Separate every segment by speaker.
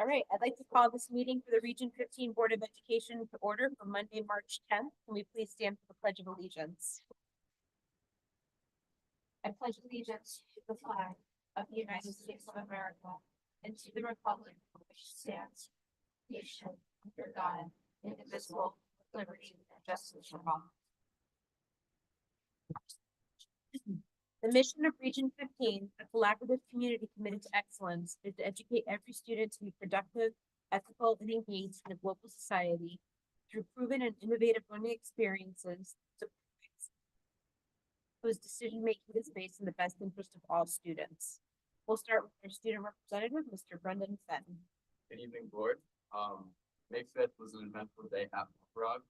Speaker 1: All right, I'd like to call this meeting for the Region 15 Board of Education to order for Monday, March 10th. Can we please stand for the Pledge of Allegiance? I pledge allegiance to the flag of the United States of America and to the republic for which it stands, nation under God, indivisible, with liberty and justice for all. The mission of Region 15, a collaborative community committed to excellence, is to educate every student to be productive, ethical, and engaged in a global society through proven and innovative learning experiences whose decision-making is based in the best interest of all students. We'll start with our student representative, Mr. Brendan Fenton.
Speaker 2: Good evening, board. May 5th was an eventful day at Bullfrog.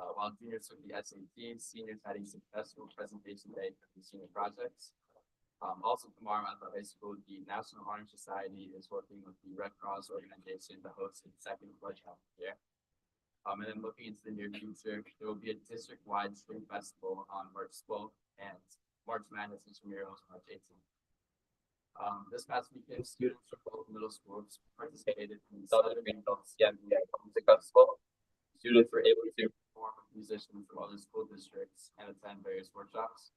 Speaker 2: While juniors took the SATs, seniors had a successful presentation day for the senior projects. Also tomorrow at the high school, the National Honor Society is working with the Red Cross organization to host its second pledge of the year. And then looking into the near future, there will be a district-wide spring festival on March 12th and March Madness intramurals on March 18th. This past weekend, students from both middle schools participated in the Southern Greenbelt CMBA Music Festival. Students were able to perform with musicians from other school districts and attend various workshops.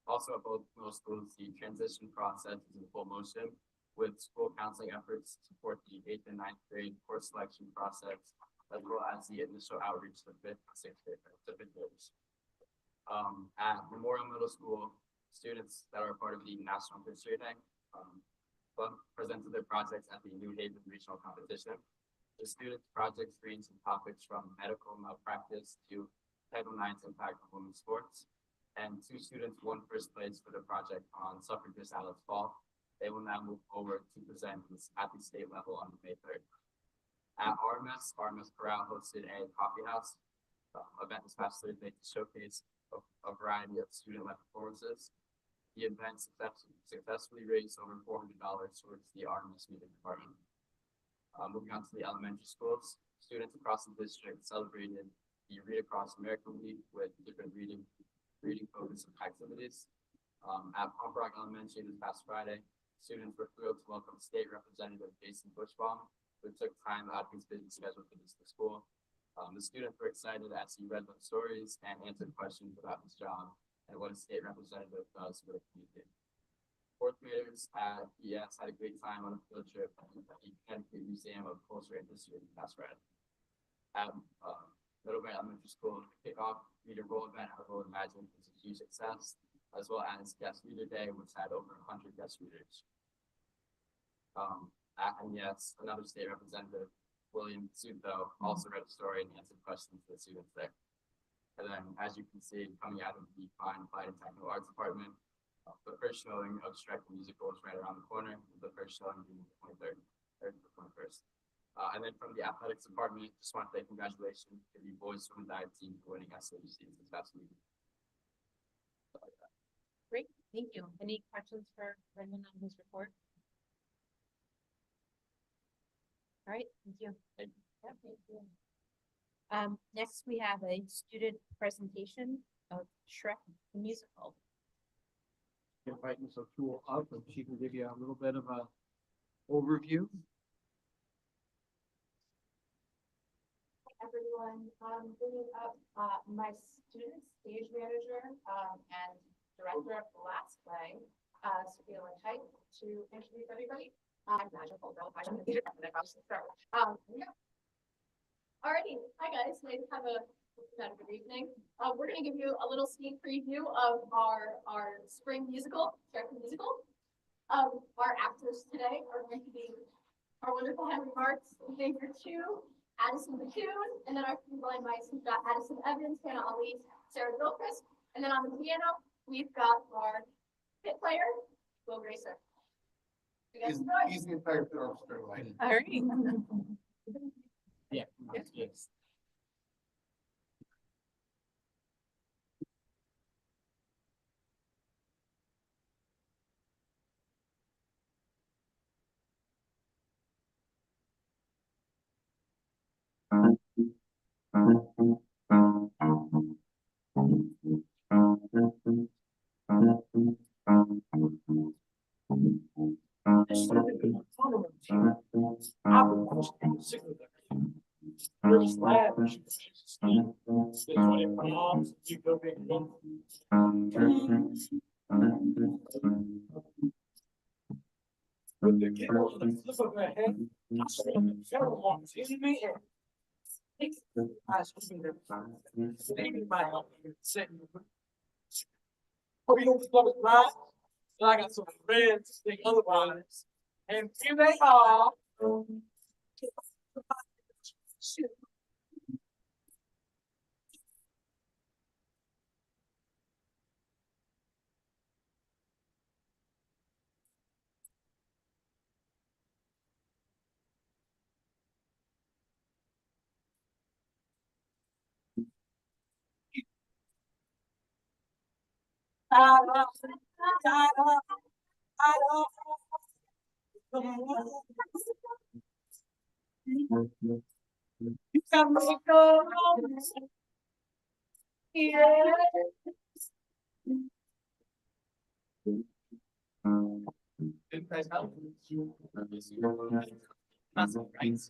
Speaker 2: Also at both middle schools, the transition process is in full motion with school counseling efforts to support the 8th and 9th grade course selection process, as well as the initial outreach to 5th and 6th graders. At Memorial Middle School, students that are part of the National History Day presented their projects at the New Haven Regional Competition. The students' projects range in topics from medical malpractice to Title IX's impact on women's sports. And 2 students won first place for the project on suffragist Alice Fall. They will now move forward to present at the state level on May 3rd. At RMS Corral hosted a coffee house event this past Thursday to showcase a variety of student-led performances. The event successfully raised over $400 towards the RMS Music Department. Moving on to the elementary schools, students across the district celebrated the Read Across America Week with different reading focused activities. At Pomfrog Elementary this past Friday, students were thrilled to welcome State Representative Jason Bushbaum, who took time out of his busy schedule to visit the school. The students were excited as he read the stories and answered questions about his job and what a state representative does for the community. 4th graders at ES had a great time on a field trip at the Connecticut Museum of Culture and History this past Friday. At Middlebury Elementary School, kickoff reader roll event I will imagine was a huge success, as well as guest reader day, which had over 100 guest readers. At MES, another state representative, William Suto, also read a story and answered questions to the students there. And then, as you can see, coming out of the Fine Applied and Technical Arts Department, the first showing of Shrek the Musical is right around the corner, with the first showing being the 23rd, or the 21st. And then from the athletics department, just want to say congratulations to the boys swim and dive team for winning SWCs this past week.
Speaker 1: Great, thank you. Any questions for Brendan on his report? All right, thank you.
Speaker 2: Thank you.
Speaker 1: Yeah, thank you. Next we have a student presentation of Shrek the Musical.
Speaker 3: Invite Ms. O'Toole up and she can give you a little bit of a overview.
Speaker 4: Everyone, bringing up my student stage manager and director of the last play, Sophia Lynch, to introduce everybody. I'm magical girl. I should start. Yeah. Alrighty, hi guys. Nice to have a good evening. We're going to give you a little sneak preview of our spring musical, Shrek the Musical. Our actors today are going to be our wonderful Henry Marks, Xavier Chu, Addison Batoon, and then our blind mice, we've got Addison Evans, Hannah Ali, Sarah Gilchrist, and then on the piano, we've got our pit player, Will Gracer.
Speaker 3: He's the entire film straight away.
Speaker 1: All right.
Speaker 3: Yeah. Yes.
Speaker 5: first lab. It's 20 pounds, you go big. With the kid on the flip of her head, I saw the pheromones in me and I was hoping that maybe my help sitting. Hope you don't love it, right? And I got some friends to think otherwise. And here they are. You can make go. Yeah.
Speaker 2: Good guys, help. That's all right.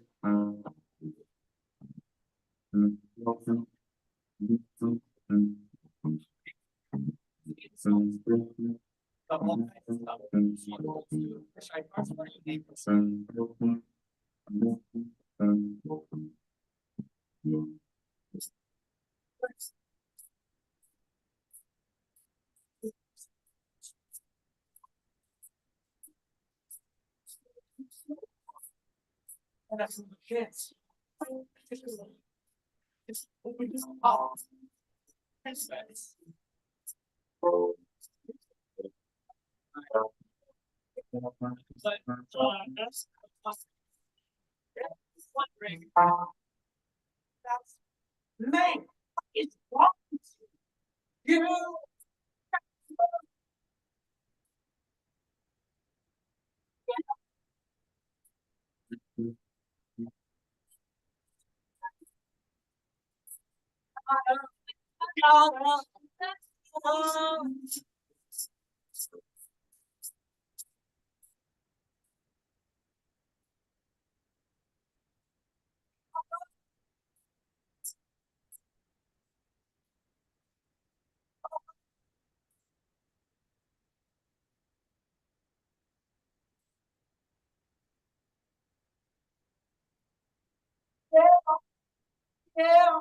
Speaker 2: The whole kind of stuff. Wish I was more unique.
Speaker 5: And that's the kids. It's open to all. Princess. But that's wondering. That's man. It's wrong. You know. Yeah.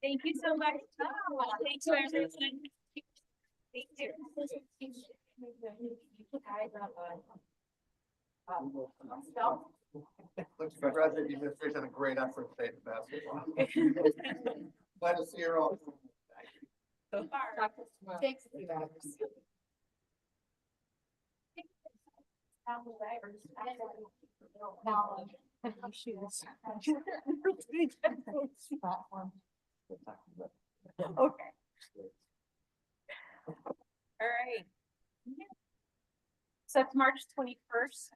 Speaker 1: Thank you so much. Thanks for everything. Thank you.
Speaker 3: Looks like graduate administration had a great effort today in basketball. Glad to see you all.
Speaker 1: So far.
Speaker 4: Takes a few hours.
Speaker 1: Shoes. Okay. All right. So it's March 21st.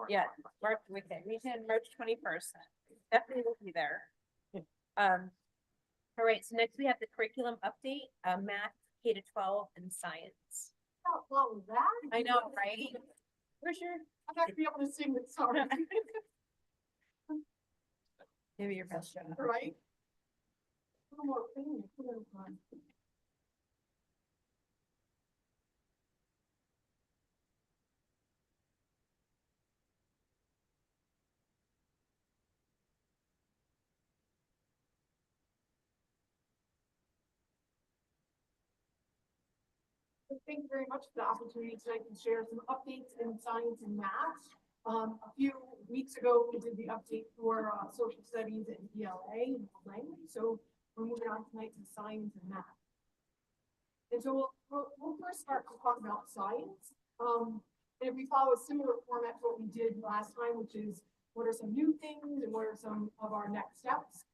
Speaker 1: Yeah, March weekend, March 21st. Definitely will be there. All right, so next we have the curriculum update, math, K to 12 and science.
Speaker 4: Oh, well, that.
Speaker 1: I know, right? Where's your,
Speaker 4: I'm not gonna be able to sing this song,
Speaker 1: give me your best shot.
Speaker 4: right? A little more clean, put it on. So thank you very much for the opportunity tonight to share some updates in science and math. A few weeks ago, we did the update for social studies and ELA and language. So we're moving on tonight to science and math. And so we'll first start to talk about science. And if we follow a similar format to what we did last time, which is what are some new things and what are some of our next steps.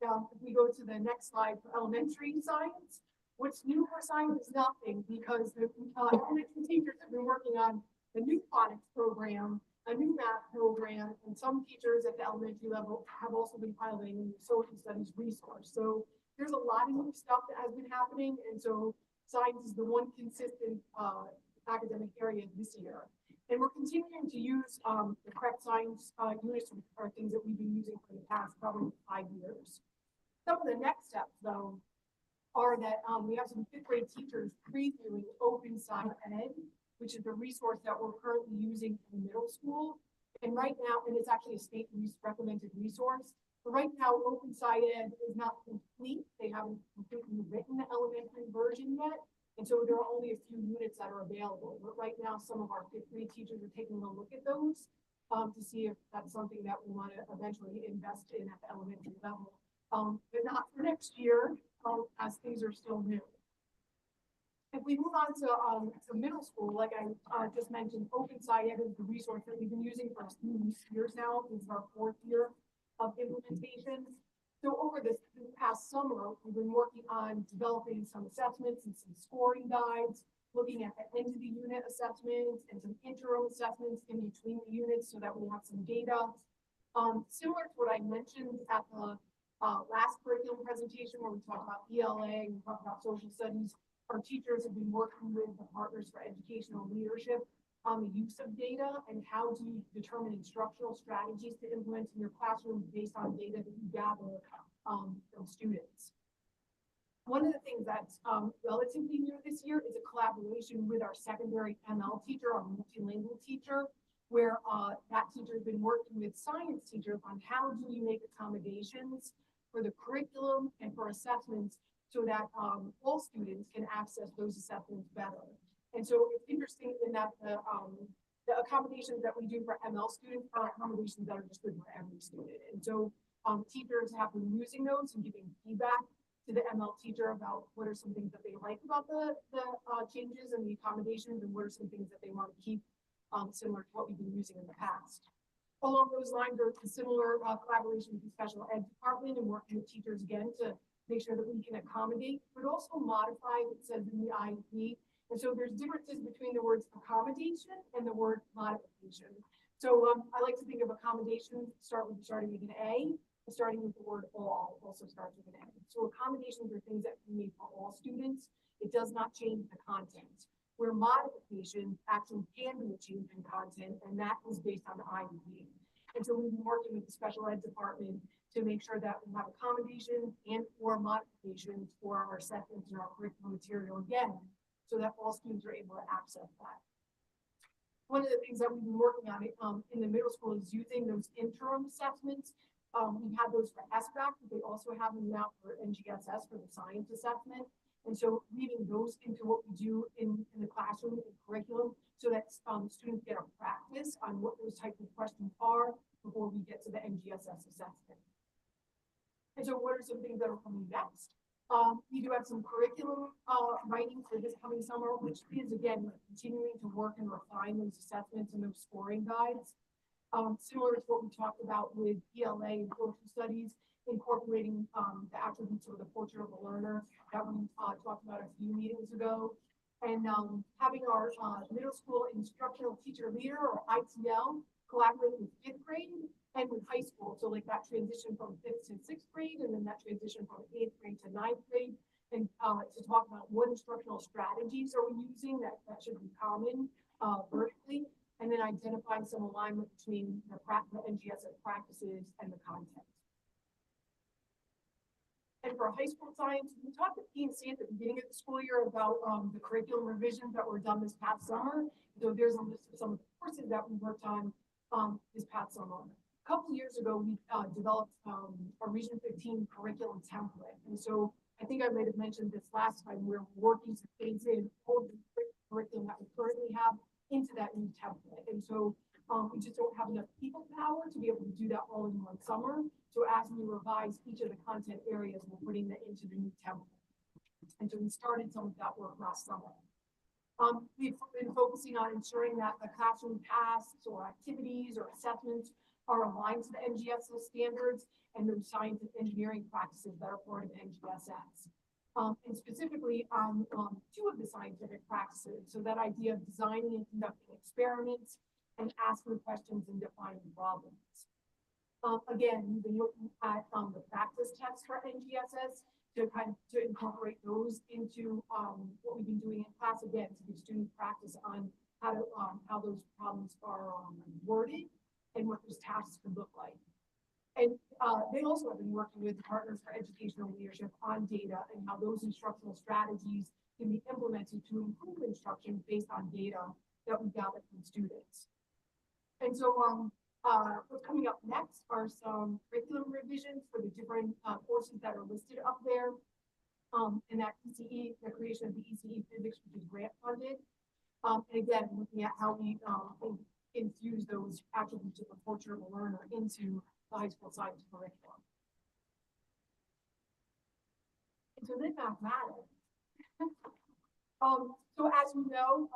Speaker 4: If we go to the next slide for elementary science, what's new for science is nothing because the elementary teachers have been working on the new phonics program
Speaker 6: a new math program, and some teachers at the elementary level have also been piloting the social studies resource. So there's a lot of new stuff that has been happening, and so science is the one consistent academic area this year. And we're continuing to use the correct science units are things that we've been using for the past probably 5 years. Some of the next steps, though, are that we have some fifth grade teachers previewing Open Sci Ed, which is the resource that we're currently using in middle school. And right now, and it's actually a state recommended resource. But right now, Open Sci Ed is not complete. They haven't completely written the elementary version yet. And so there are only a few units that are available. But right now, some of our fifth grade teachers are taking a look at those to see if that's something that we want to eventually invest in at the elementary level. But not for next year, as things are still new. If we move on to middle school, like I just mentioned, Open Sci Ed is the resource that we've been using for a few years now. This is our 4th year of implementation. So over this past summer, we've been working on developing some assessments and some scoring guides, looking at the end of the unit assessments and some interim assessments in between the units so that we have some data. Similar to what I mentioned at the last curriculum presentation where we talked about ELA, we talked about social studies, our teachers have been working with the Partners for Educational Leadership on the use of data and how do you determine instructional strategies to implement in your classroom based on data that you gather from students. One of the things that's relatively new this year is a collaboration with our secondary ML teacher, our multilingual teacher, where that teacher has been working with science teachers on how do you make accommodations for the curriculum and for assessments so that all students can access those assessments better. And so it's interesting in that the accommodations that we do for ML students are accommodations that are just good for every student. And so teachers have been using those and giving feedback to the ML teacher about what are some things that they like about the changes and the accommodations and what are some things that they want to keep similar to what we've been using in the past. Along those lines, there's a similar collaboration with the special ed department and working with teachers again to make sure that we can accommodate, but also modify what it says in the IEP. And so there's differences between the words accommodation and the word modification. So I like to think of accommodation starting with an A, and starting with the word all also starts with an A. So accommodations are things that we need for all students. It does not change the content. Where modification actually can be a change in content, and that is based on the IEP. And so we've been working with the special ed department to make sure that we have accommodation and or modifications for our assessments and our curriculum material again, so that all students are able to access that. One of the things that we've been working on in the middle school is using those interim assessments. We have those for SBAC, but they also have them now for NGSS for the science assessment. And so weaving those into what we do in the classroom and curriculum so that students get a practice on what those types of questions are before we get to the NGSS assessment. And so what are some things that are coming next? We do have some curriculum writing for this coming summer, which is again continuing to work and refine those assessments and those scoring guides. Similar to what we talked about with ELA and social studies, incorporating the attributes of the portrait of a learner that we talked about a few meetings ago, and having our middle school instructional teacher leader or ITL collaborate with 5th grade and with high school. So like that transition from 5th to 6th grade, and then that transition from 8th grade to 9th grade, and to talk about what instructional strategies are we using that should be common vertically, and then identifying some alignment between the NGSS practices and the content. And for high school science, we talked to P&C at the beginning of the school year about the curriculum revisions that were done this past summer. So there's a list of some of the courses that we worked on this past summer. A couple of years ago, we developed a Region 15 curriculum template. And so I think I might have mentioned this last time, we're working to phase in all the curriculum that we currently have into that new template. And so we just don't have enough people power to be able to do that all in one summer. So as we revise each of the content areas, we're putting that into the new template. And so we started some of that work last summer. We've been focusing on ensuring that the classroom tasks or activities or assessments are aligned to the NGSS standards and those science and engineering practices that are part of NGSS. And specifically on 2 of the scientific practices. So that idea of designing and conducting experiments and asking questions and defining problems. Again, we've been looking at, the practice tests for NGSS to incorporate those into, what we've been doing in class again, to give students practice on how those problems are, worded and what those tasks could look like. And, they also have been working with Partners for Educational Leadership on data and how those instructional strategies can be implemented to improve instruction based on data that we gather from students. And so, what's coming up next are some curriculum revisions for the different courses that are listed up there. And that ECE, the creation of the ECE physics, which is grant funded. And again, looking at how we infuse those attributes of the culture of a learner into the high school science curriculum. And so then mathematics. So as you know,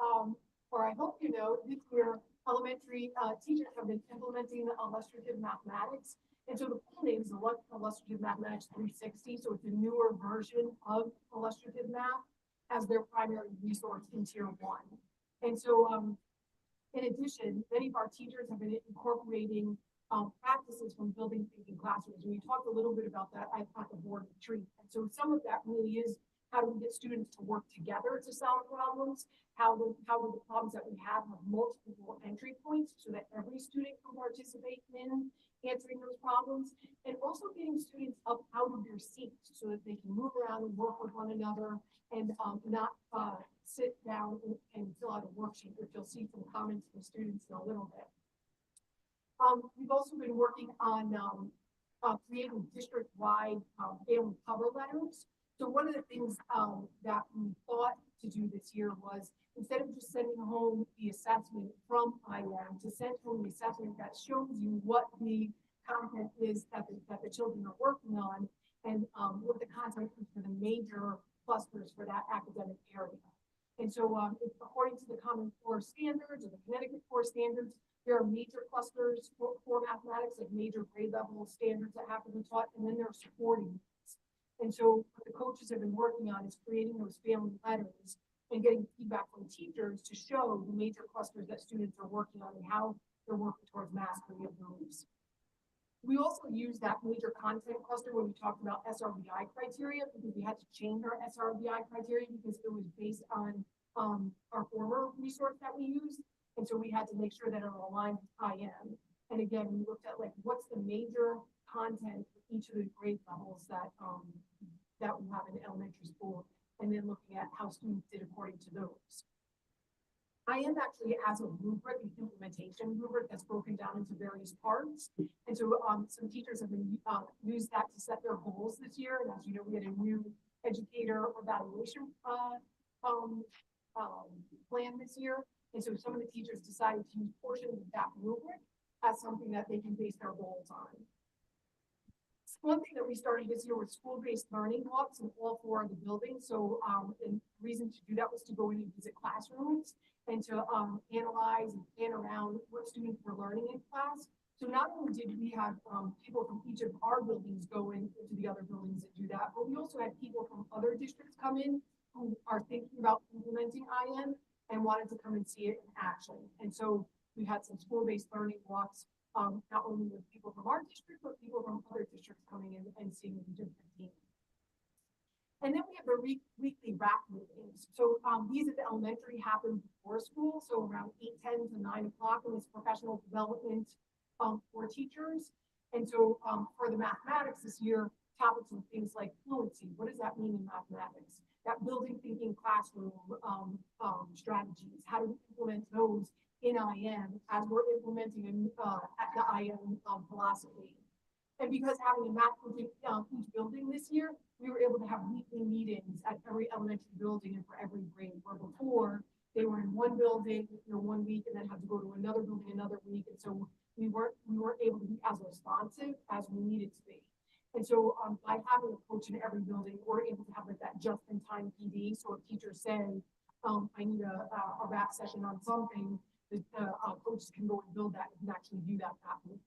Speaker 6: or I hope you know, this year elementary teachers have been implementing illustrative mathematics. And so the full name is Illustrative Mathematics 360. So it's a newer version of illustrative math as their primary resource in Tier 1. And so in addition, many of our teachers have been incorporating practices from building thinking classrooms. And we talked a little bit about that at the board retreat. And so some of that really is how do we get students to work together to solve problems? How do the problems that we have multiple entry points so that every student can participate in answering those problems, and also getting students up out of their seats so that they can move around and work with one another and not sit down and fill out a worksheet, which you'll see some comments from students in a little bit. We've also been working on creating district-wide family cover letters. So one of the things that we thought to do this year was, instead of just sending home the assessment from IM, to send home the assessment that shows you what the content is that the children are working on, and what the content is for the major clusters for that academic area. And so according to the Common Core standards or the Connecticut Core standards, there are major clusters for mathematics, like major grade level standards that have to be taught, and then there are supporting. And so what the coaches have been working on is creating those family letters and getting feedback from teachers to show the major clusters that students are working on and how they're working towards mastery of those. We also use that major content cluster when we talked about SRBI criteria, because we had to change our SRBI criteria because it was based on our former resource that we used. And so we had to make sure that it aligned with IM. And again, we looked at like, what's the major content for each of the grade levels that we have in elementary school, and then looking at how students did according to those. IM actually has a rubric, an implementation rubric that's broken down into various parts. And so some teachers have been used that to set their goals this year. And as you know, we had a new educator evaluation plan this year. And so some of the teachers decided to use portions of that rubric as something that they can base their goals on. One thing that we started this year was school-based learning walks in all 4 of the buildings. So and the reason to do that was to go in and visit classrooms and to analyze and plan around what students were learning in class. So not only did we have people from each of our buildings go into the other buildings and do that, but we also had people from other districts come in who are thinking about implementing IM and wanted to come and see it in action. And so we had some school-based learning walks, not only with people from our district, but people from other districts coming in and seeing Region 15. And then we have the weekly RAC meetings. So these at the elementary happen before school, so around 8:10 to 9 o'clock, and it's professional development for teachers. And so for the mathematics this year, topics and things like fluency. What does that mean in mathematics? That building thinking classroom strategies. How do we implement those in IM as we're implementing at the IM philosophy? And because having a math group in each building this year, we were able to have weekly meetings at every elementary building and for every grade, where before they were in one building, 1 week, and then had to go to another building another week. And so we weren't able to be as responsive as we needed to be. And so by having a coach in every building, we're able to have like that just-in-time PD. So if teachers say, I need a RAC session on something, the coaches can go and build that and actually do that week.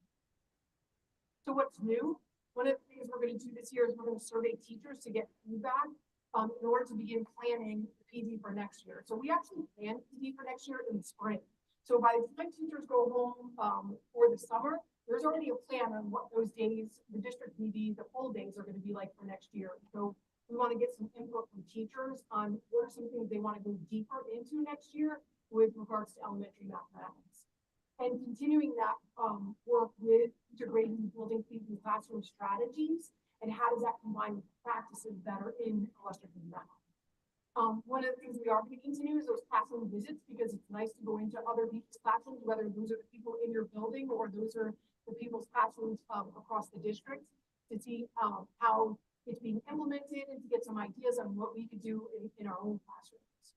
Speaker 6: So what's new? One of the things we're going to do this year is we're going to survey teachers to get feedback in order to begin planning the PD for next year. So we actually plan PD for next year in the spring. So by the time teachers go home, for the summer, there's already a plan on what those days, the district PD, the full days are gonna be like for next year. So we wanna get some input from teachers on what are some things they wanna go deeper into next year with regards to elementary mathematics. And continuing that, work with integrating building things in classroom strategies, and how does that combine with practices that are in illustrative math. One of the things we are going to continue is those classroom visits, because it's nice to go into other people's classrooms, whether those are the people in your building or those are the people's classrooms across the district, to see how it's being implemented and to get some ideas on what we could do in our own classrooms.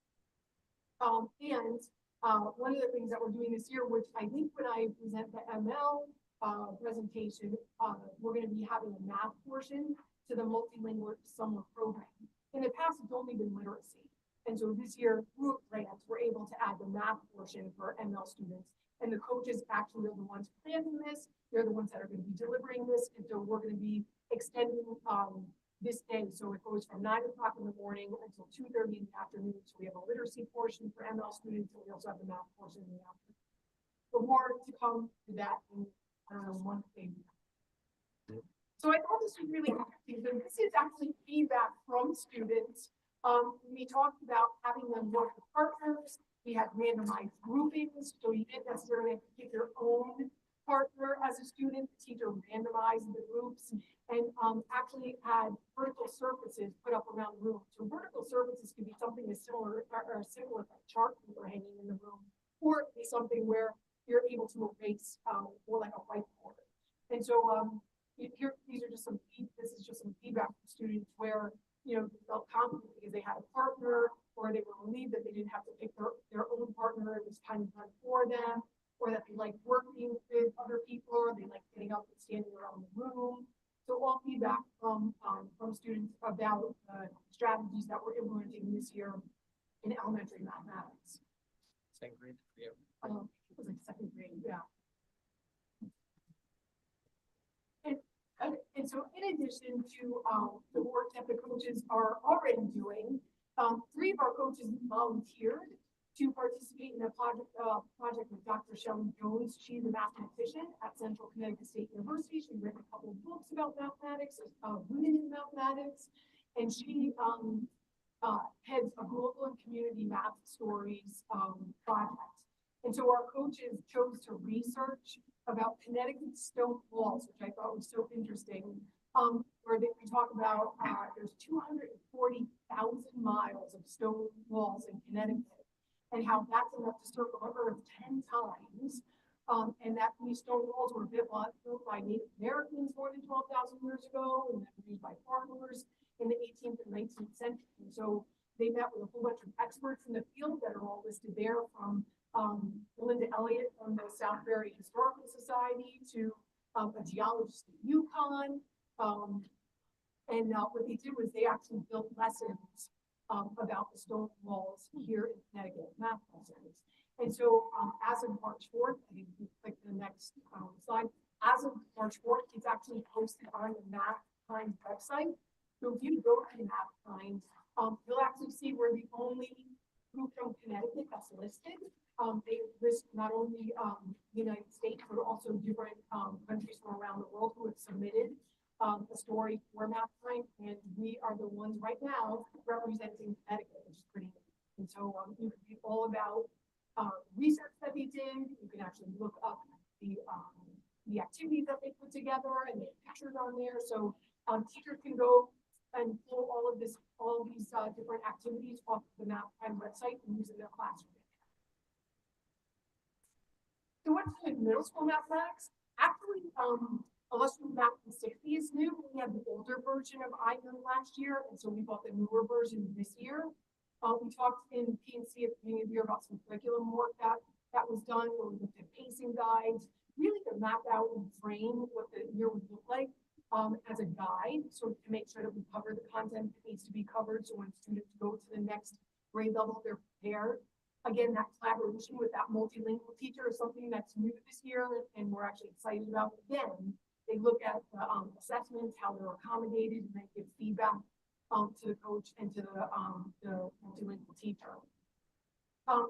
Speaker 6: One of the things that we're doing this year, which I think when I present the ML presentation, we're going to be having a math portion to the multilingual summer program. In the past, it's only been literacy. And so this year, through grants, we're able to add the math portion for ML students. And the coaches actually are the ones planning this. They're the ones that are going to be delivering this. And so we're going to be extending this day. So it goes from 9 o'clock in the morning until 2:30 in the afternoon. So we have a literacy portion for ML students, and we also have the math portion in the afternoon. So more to come to that in, I don't know, one thing. So I thought this was really interesting. So this is actually feedback from students. We talked about having them work with partners. We had randomized groupings, so you didn't necessarily have to pick your own partner as a student. The teacher randomized the groups, and actually had vertical surfaces put up around the room. So vertical surfaces could be something as similar or similar to a chart paper hanging in the room, or it could be something where you're able to erase more like a whiteboard. And so here, these are just some this is just some feedback from students where, you know, they felt confident because they had a partner, or they were relieved that they didn't have to pick their own partner. It was kind of done for them, or that they like working with other people, or they like getting up and standing around the room. So all feedback from students about strategies that we're implementing this year in elementary mathematics.
Speaker 3: Second grade, yeah.
Speaker 6: It was like second grade, yeah. And so in addition to the work that the coaches are already doing, 3 of our coaches volunteered to participate in a project with Dr. Shelley Jones. She's a mathematician at Central Connecticut State University. She's written a couple of books about mathematics, women in mathematics, and she heads a global and community math stories project. And so our coaches chose to research about Connecticut stone walls, which I thought was so interesting, where we talk about there's 240,000 miles of stone walls in Connecticut, and how that's enough to circle the earth 10 times, and that these stone walls were built by Native Americans more than 12,000 years ago, and then used by farmers in the 18th and 19th century. And so they met with a whole bunch of experts in the field that are all listed there, from Linda Elliott from the Southbury Historical Society to a geologist at UConn. What they did was they actually built lessons about the stone walls here in Connecticut, math lessons. And so as of March 4th, I think you click the next slide, as of March 4th, it's actually posted on the Math Times website. So if you go to the Math Times, you'll actually see we're the only group from Connecticut that's listed. They list not only the United States, but also different countries from around the world who have submitted a story for Math Time, and we are the ones right now representing Connecticut, which is pretty neat. And so you can read all about research that they did. You can actually look up the activities that they put together, and they have pictures on there. So teachers can go and pull all of these different activities off the Math Time website and use it in their classroom. So what's good middle school mathematics? Actually, illustrative math in 60 is new. We had the older version of IMM last year, and so we bought the newer version this year. We talked in P&C at the beginning of the year about some curriculum work that was done, where we looked at pacing guides, really to map out and frame what the year would look like as a guide, so to make sure that we cover the content that needs to be covered, so when students go to the next grade level, they're prepared. Again, that collaboration with that multilingual teacher is something that's new this year, and we're actually excited about. Again, they look at the assessments, how they're accommodated, and they give feedback to the coach and to the multilingual teacher.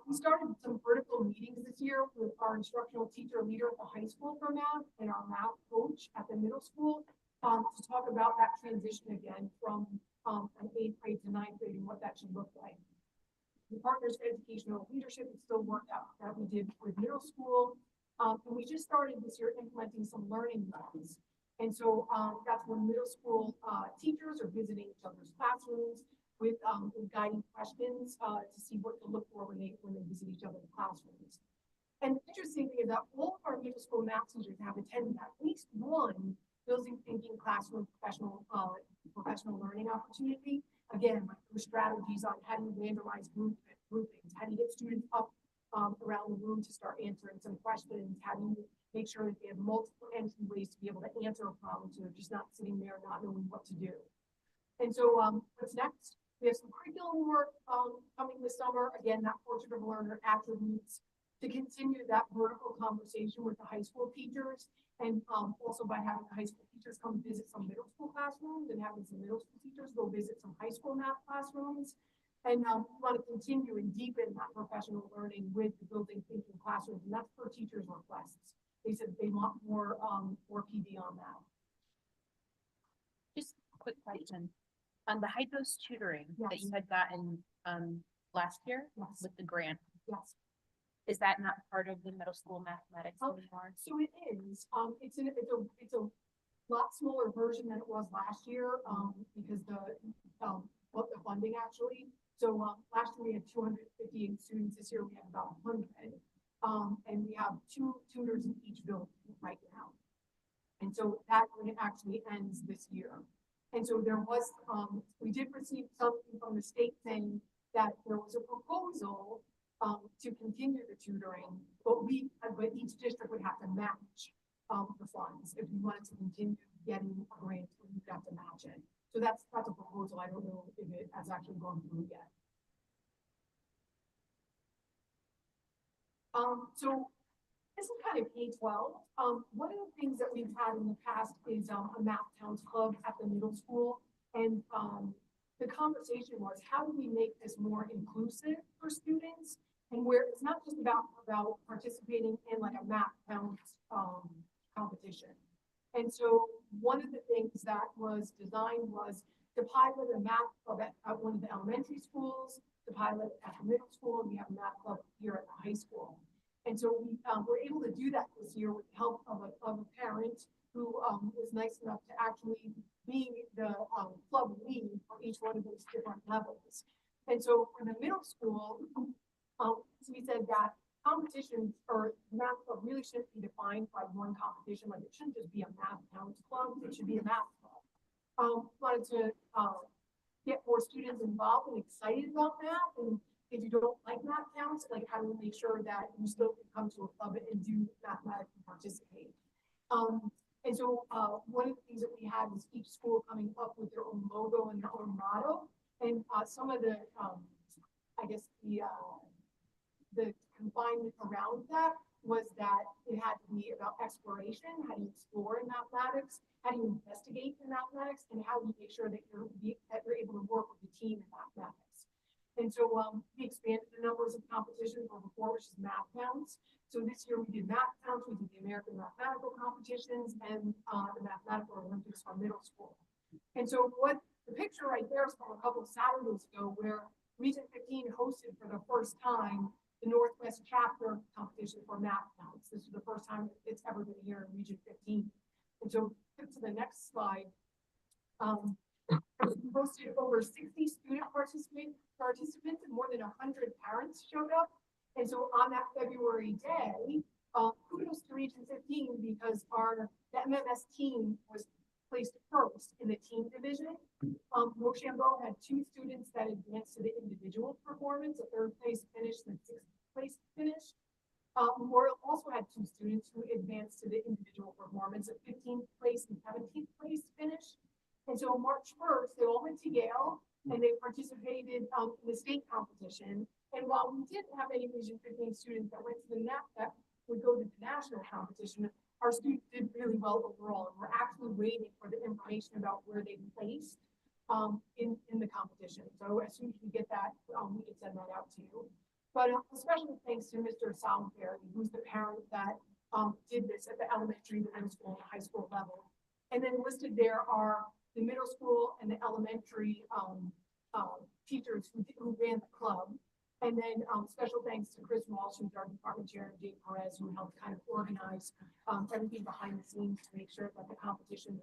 Speaker 6: We started some vertical meetings this year with our instructional teacher leader at the high school for math and our math coach at the middle school, to talk about that transition again from, an 8th grade to 9th grade and what that should look like. The Partners for Educational Leadership is still work out that we did with middle school. And we just started this year implementing some learning models. And so, that's when middle school, teachers are visiting each other's classrooms with guiding questions, to see what to look for when they visit each other's classrooms. And the interesting thing is that all of our middle school math teachers have attended at least one building thinking classroom professional learning opportunity. Again, like those strategies on how do you randomize groupings, how do you get students up around the room to start answering some questions, how do you make sure that they have multiple entry ways to be able to answer a problem, so they're just not sitting there not knowing what to do. And so what's next? We have some curriculum work coming this summer. Again, that portrait of a learner attributes to continue that vertical conversation with the high school teachers, and also by having the high school teachers come visit some middle school classrooms and having some middle school teachers go visit some high school math classrooms. And we want to continue and deepen that professional learning with the building thinking classrooms, and that's per teachers' requests. They said they want more PD on that.
Speaker 1: Just a quick question. On the HYPOS tutoring that
Speaker 6: Yes.
Speaker 1: you had gotten last year
Speaker 6: Yes.
Speaker 1: with the grant,
Speaker 6: Yes.
Speaker 1: is that not part of the middle school mathematics
Speaker 6: Oh,
Speaker 1: anymore?
Speaker 6: So it is, it's a lot smaller version than it was last year, because what the funding actually. So, last year we had 258 students, this year we have about 100. And we have 2 tutors in each building right now. And so that grant actually ends this year. And so there was, we did receive something from the state saying that there was a proposal to continue the tutoring, but each district would have to match the funds. If we wanted to continue getting a grant, we'd have to match it. So that's a proposal. I don't know if it has actually gone through yet. So this is kind of K-12. One of the things that we've had in the past is a math towns club at the middle school. And the conversation was, how do we make this more inclusive for students? And where it's not just about participating in like a math towns competition. And so one of the things that was designed was to pilot a math club at one of the elementary schools, to pilot at the middle school, and we have a math club here at the high school. And so we were able to do that this year with the help of a parent who was nice enough to actually be the club lead for each one of those different levels. And so for the middle school, we said that competitions or math club really shouldn't be defined by one competition. Like it shouldn't just be a math towns club, it should be a math club. Wanted to get more students involved and excited about math. And if you don't like math counts, like how do we make sure that you still can come to a club and do mathematics and participate? And so one of the things that we had was each school coming up with their own logo and their own motto. And some of the, I guess the confinement around that was that it had to be about exploration. How do you explore in mathematics? How do you investigate in mathematics? And how do you make sure that you're able to work with the team in mathematics? And so we expanded the numbers of competitions from before, which is math counts. So this year we did math counts, we did the American mathematical competitions, and the mathematical Olympics for middle school. And so what the picture right there is from a couple of Saturdays ago, where Region 15 hosted for the first time the Northwest chapter competition for math counts. This is the first time it's ever been here in Region 15. And so to the next slide. We hosted over 60 student participants and more than 100 parents showed up. And so on that February day, kudos to Region 15 because the MMS team was placed first in the team division. Rochambeau had 2 students that advanced to the individual performance, a 3rd place finish and a 6th place finish. Memorial also had 2 students who advanced to the individual performance, a 15th place and 17th place finish. And so March 1st, they all went to Yale and they participated in the state competition. And while we didn't have any Region 15 students that went to that would go to the national competition, our students did really well overall. And we're actually waiting for the information about where they placed in the competition. So as soon as we get that, we can send that out to you. But a special thanks to Mr. Salisbury, who's the parent that did this at the elementary, the middle school, and the high school level. And then listed there are the middle school and the elementary teachers who ran the club. And then special thanks to Chris Walsh, who's our department chair, and Jake Perez, who helped kind of organize everything behind the scenes to make sure that the competition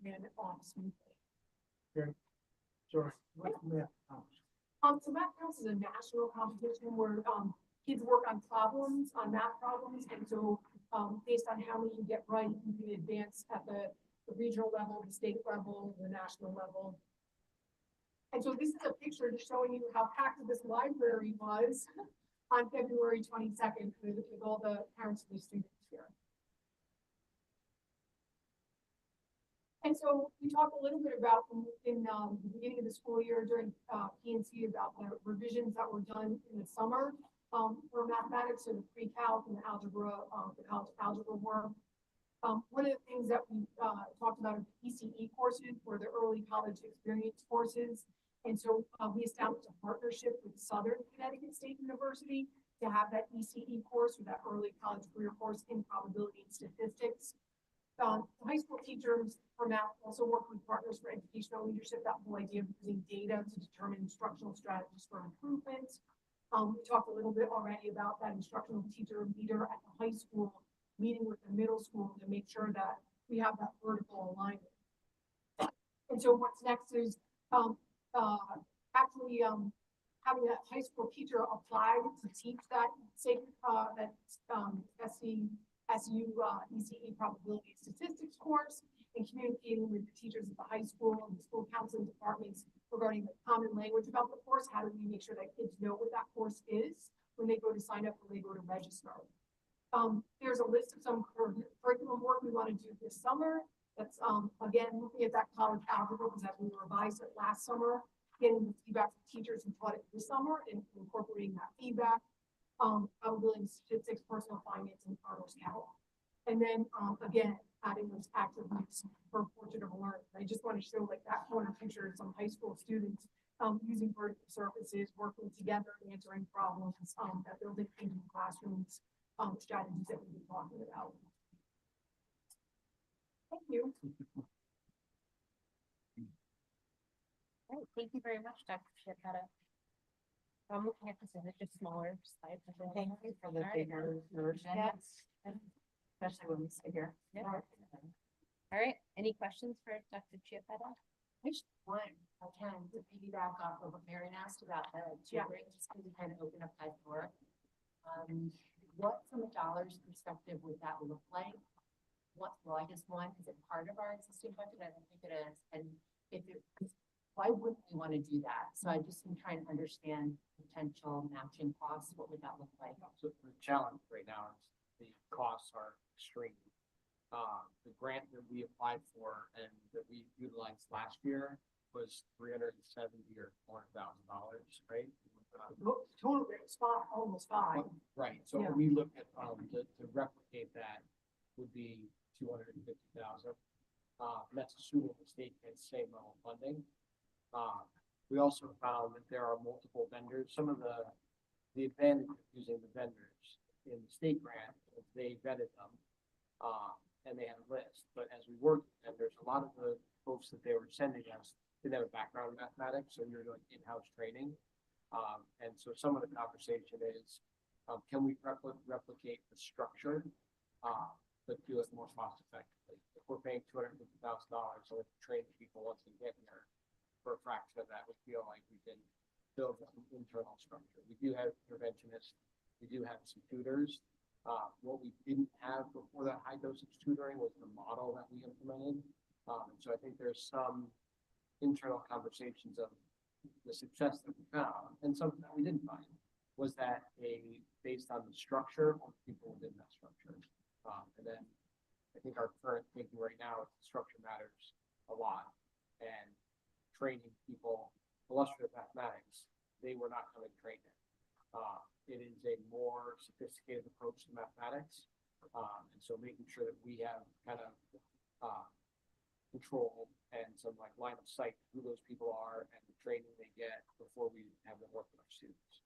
Speaker 6: ran off smoothly.
Speaker 3: Sorry. What's that?
Speaker 6: So Math Counts is a national competition where kids work on problems, on math problems, and so based on how many you get right, you can advance at the regional level, the state level, the national level. And so this is a picture just showing you how packed this library was on February 22nd with all the parents and the students here. And so we talked a little bit about in the beginning of the school year during P&C about the revisions that were done in the summer for mathematics and pre-calc and algebra, the college algebra work. One of the things that we talked about are the ECE courses, or the early college experience courses. And so we established a partnership with Southern Connecticut State University to have that ECE course, or that early college career course in probability and statistics. High school teachers for math also work with Partners for Educational Leadership, that whole idea of using data to determine instructional strategies for improvement. We talked a little bit already about that instructional teacher leader at the high school meeting with the middle school to make sure that we have that vertical alignment. And so what's next is actually having a high school teacher apply to teach that SU ECE probability statistics course, and communicating with the teachers at the high school and the school counseling departments regarding the common language about the course. How do we make sure that kids know what that course is when they go to sign up, when they go to register? There's a list of some curriculum work we want to do this summer. That's again looking at that college algebra, because as we revised it last summer, getting the feedback from teachers who taught it this summer and incorporating that feedback. Probability statistics, personal finance, and farmers calc. And then again, adding those attributes for portrait of a learner. I just want to show like that corner picture of some high school students using vertical surfaces, working together, answering problems, that building into classrooms, strategies that we've been talking about. Thank you.
Speaker 1: All right, thank you very much, Dr. Chiapetta. I'm looking at this in a just smaller slide.
Speaker 7: Thank you for the
Speaker 1: All right.
Speaker 7: bigger version, especially when we sit here.
Speaker 1: Yeah. All right, any questions for Dr. Chiapetta?
Speaker 7: I just want, I can, to piggyback off of what Marion asked about the tutoring, just because we kind of open up that door. What, from a dollars perspective, would that look like? What, well, I guess one, is it part of our existing budget? I don't think it is. And if it is, why wouldn't we want to do that? So I just am trying to understand potential matching costs. What would that look like?
Speaker 3: So the challenge right now is the costs are extreme. The grant that we applied for and that we utilized last year was $370,000 or $400,000, right?
Speaker 6: Total spot almost 5.
Speaker 3: Right. So
Speaker 6: Yeah.
Speaker 3: we looked at to replicate that would be 250,000. That's assuming the state gets the same level of funding. We also found that there are multiple vendors. Some of the advantage of using the vendors in the state grant is they vetted them and they had a list. But as we worked with vendors, a lot of the folks that they were sending us didn't have a background in mathematics, so we were doing in-house training. And so some of the conversation is, can we replicate the structure, but do it more cost effectively? If we're paying $250,000 to train people once they get here, for a fraction of that, we feel like we can build an internal structure. We do have interventionists, we do have some tutors. What we didn't have before that high dosage tutoring was the model that we implemented. So I think there's some internal conversations of the success that we found, and something that we didn't find was that based on the structure or people within that structure. And then I think our current thinking right now is the structure matters a lot, and training people illustrative mathematics, they were not coming trained in. It is a more sophisticated approach to mathematics, and so making sure that we have kind of control and some like line of sight who those people are and the training they get before we have them work with our students.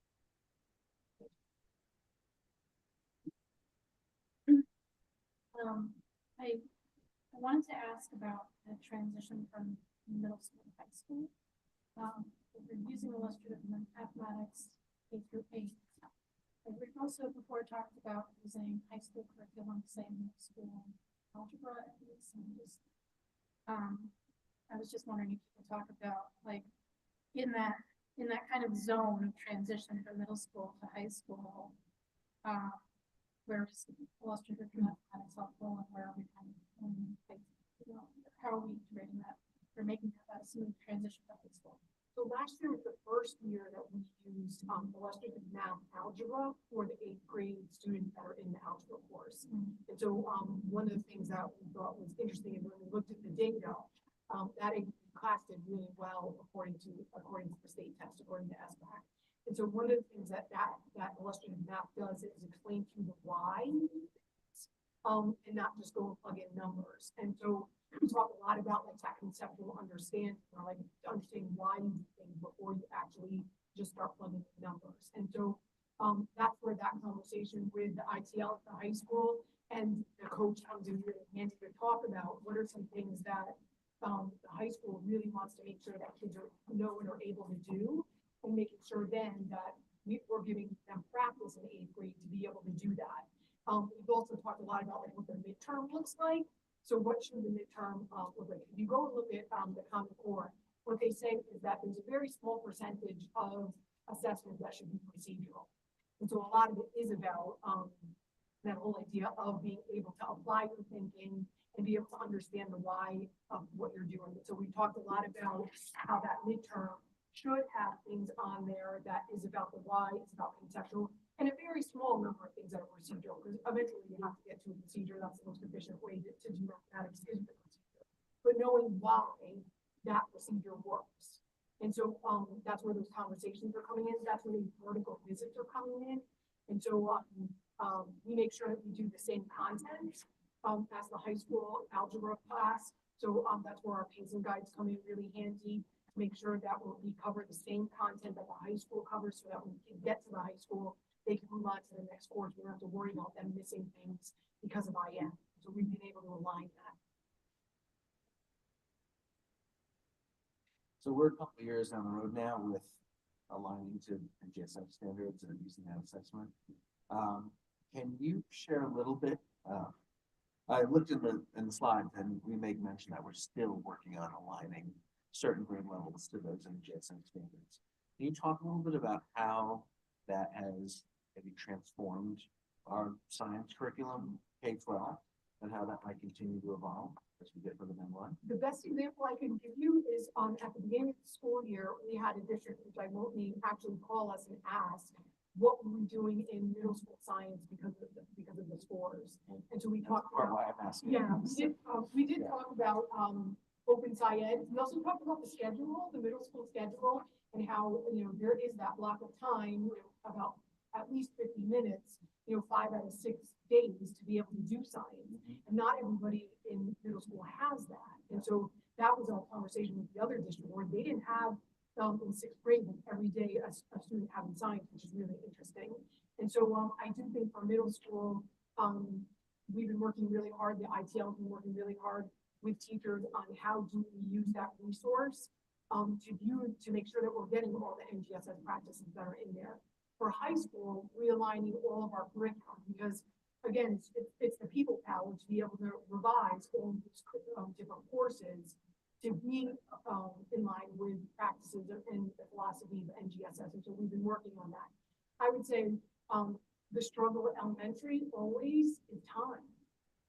Speaker 8: I wanted to ask about the transition from middle school to high school. If we're using illustrative mathematics K through 8. And we've also before talked about using high school curriculum, say middle school algebra at least, and just, I was just wondering if you could talk about like in that kind of zone of transition from middle school to high school, where is illustrative mathematics helpful and where are we kind of, like, you know, how are we integrating that or making that a smooth transition to high school?
Speaker 6: So last year was the first year that we used illustrative math algebra for the 8th grade students that are in the algebra course. And so one of the things that we thought was interesting, and when we looked at the data, that class did really well according to the state test, according to SBAC. And so one of the things that illustrative math does is explain to you the why, and not just go and plug in numbers. And so we talk a lot about like that conceptual understanding, or like understanding why you do things before you actually just start plugging in numbers. And so that's where that conversation with the ITL at the high school and the coach comes in really handy to talk about what are some things that the high school really wants to make sure that kids know and are able to do, and making sure then that we're giving them practice in the 8th grade to be able to do that. We've also talked a lot about like what the midterm looks like. So what should the midterm look like? If you go and look at the Common Core, what they say is that there's a very small percentage of assessment that should be procedural. And so a lot of it is about that whole idea of being able to apply your thinking and be able to understand the why of what you're doing. So we talked a lot about how that midterm should have things on there that is about the why, it's about conceptual, and a very small number of things that are procedural, because eventually you have to get to a procedure. That's the most efficient way to do mathematics is the procedure. But knowing why that procedure works. And so that's where those conversations are coming in. That's where these vertical visits are coming in. And so we make sure that we do the same content as the high school algebra class. So that's where our pacing guides come in really handy to make sure that we cover the same content that the high school covers, so that when we can get to the high school, they can move on to the next course. We don't have to worry about them missing things because of IM. So we've been able to align that.
Speaker 9: So we're a couple of years down the road now with aligning to NGSF standards and using that assessment. Can you share a little bit? I looked in the slides and we make mention that we're still working on aligning certain grade levels to those NGSF standards. Can you talk a little bit about how that has maybe transformed our science curriculum K-12 and how that might continue to evolve as we get further down the line?
Speaker 6: The best example I can give you is at the beginning of the school year, we had a district, which I won't name, actually call us and ask what were we doing in middle school science because of the scores. And so we talked about,
Speaker 9: Why I'm asking.
Speaker 6: yeah, we did talk about Open SciEd. We also talked about the schedule, the middle school schedule, and how, there is that block of time, about at least 50 minutes, 5 out of 6 days to be able to do science. And not everybody in middle school has that. And so that was our conversation with the other district where they didn't have in 6th grade every day a student having science, which is really interesting. And so I do think for middle school, we've been working really hard. The ITL has been working really hard with teachers on how do we use that resource to make sure that we're getting all the NGSS practices that are in there. For high school, realigning all of our curriculum, because again, it's the people power to be able to revise all of these different courses to be in line with practices and the philosophy of NGSS. And so we've been working on that. I would say the struggle at elementary always is time.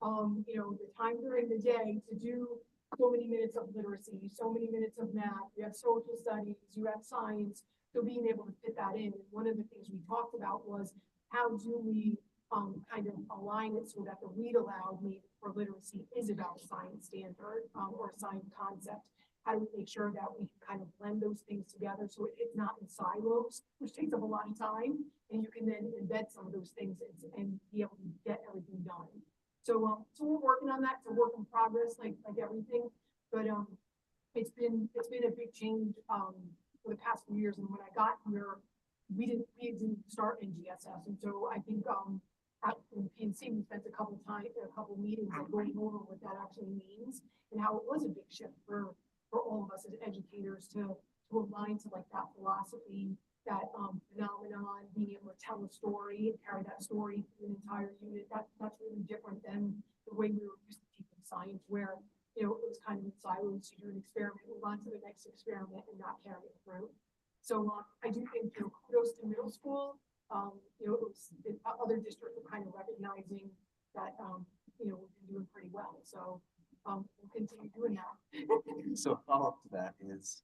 Speaker 6: The time during the day to do so many minutes of literacy, so many minutes of math, you have social studies, you have science, so being able to fit that in. And one of the things we talked about was how do we kind of align it so that the read aloud for literacy is about a science standard or a science concept. How do we make sure that we can kind of blend those things together so it's not in silos, which takes up a lot of time, and you can then embed some of those things and be able to get everything done. So we're working on that. It's a work in progress, like everything. But it's been a big change for the past few years. And when I got here, we didn't start NGSS, and so I think at in PNC, we spent a couple meetings like going over what that actually means and how it was a big shift for all of us as educators to align to like that philosophy, that phenomenon, being able to tell a story and carry that story through an entire unit. That's really different than the way we were used to teaching science, where it was kind of in silos. You do an experiment, move on to the next experiment, and not carry it through. So I do think kudos to middle school. It was other districts were kind of recognizing that we've been doing pretty well. So we'll continue doing that.
Speaker 9: So follow-up to that is,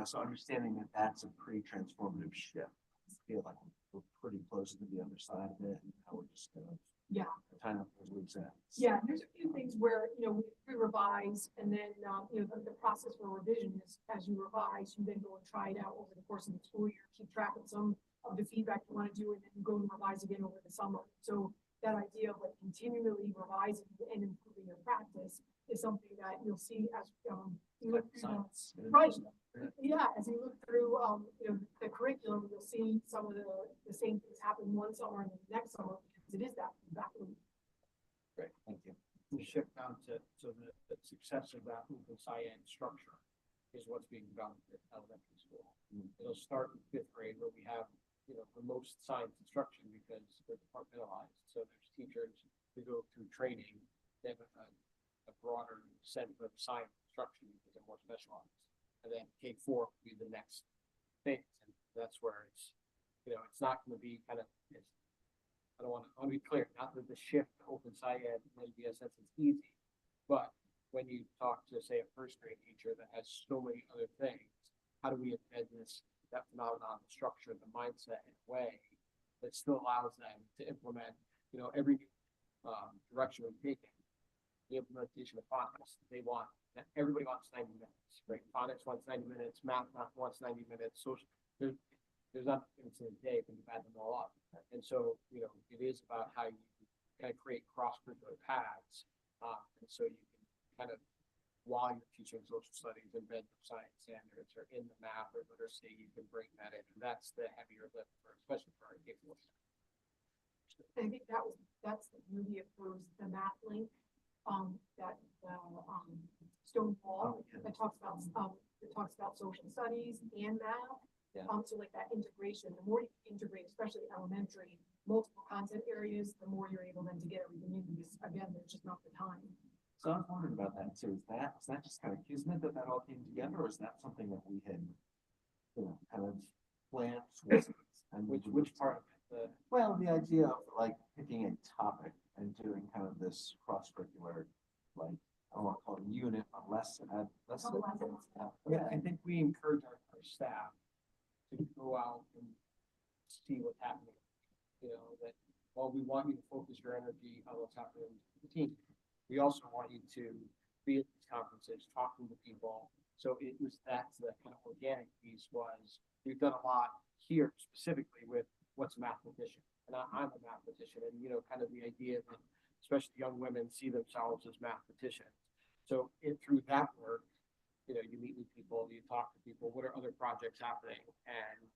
Speaker 9: so understanding that that's a pretty transformative shift. I feel like we're pretty close to the other side of it, and now we're just gonna kind of loose ends.
Speaker 6: Yeah, there's a few things where we revise, and then the process for revision is as you revise, you then go and try it out over the course of the school year, keep track of some of the feedback you want to do, and then you go and revise again over the summer. So that idea of like continually revising and improving your practice is something that you'll see as you look through
Speaker 9: Science.
Speaker 6: right. Yeah, as you look through the curriculum, you'll see some of the same things happen one summer and the next summer, because it is that feedback loop.
Speaker 9: Great, thank you.
Speaker 3: We shift down to the success of that open science structure is what's being done at elementary school. It'll start in 5th grade where we have, the most science instruction because they're departmentalized. So there's teachers who go through training, they have a broader set of science instruction because they're more specialized. And then K4 will be the next phase. And that's where it's not going to be kind of, I want to be clear, not that the shift to open science maybe in a sense is easy, but when you talk to say a 1st grade teacher that has so many other things, how do we embed that phenomenon, the structure, the mindset in a way that still allows them to implement, every direction we've taken. The implementation of phonics, everybody wants 90 minutes, right? Phonics wants 90 minutes, math wants 90 minutes. So there's not minutes in a day when you add them all up. And so, it is about how you kind of create cross-curricular paths. And so you can kind of, while you're teaching social studies, embed the science standards or in the math or literacy, you can bring that in. And that's the heavier lift, especially for our K4.
Speaker 6: I think that's the beauty of the math link, that Stonewall that talks about social studies and math.
Speaker 9: Yeah.
Speaker 6: So like that integration, the more you integrate, especially elementary, multiple content areas, the more you're able then to get everything in, because again, there's just not the time.
Speaker 9: So I was wondering about that too. Is that just kind of kismet that all came together, or is that something that we had, kind of planned? And
Speaker 3: Which part of it?
Speaker 9: Well, the idea of like picking a topic and doing kind of this cross-curricular, like, I don't want to call it a unit, but less.
Speaker 3: Yeah, I think we encourage our staff to go out and see what's happening. That while we want you to focus your energy on what's happening with the team, we also want you to be at these conferences, talking to people. So that's the kind of organic piece was we've done a lot here specifically with what's a mathematician. And I'm a mathematician, and kind of the idea that especially young women see themselves as mathematicians. So through that work, you meet with people, you talk to people, what are other projects happening? And,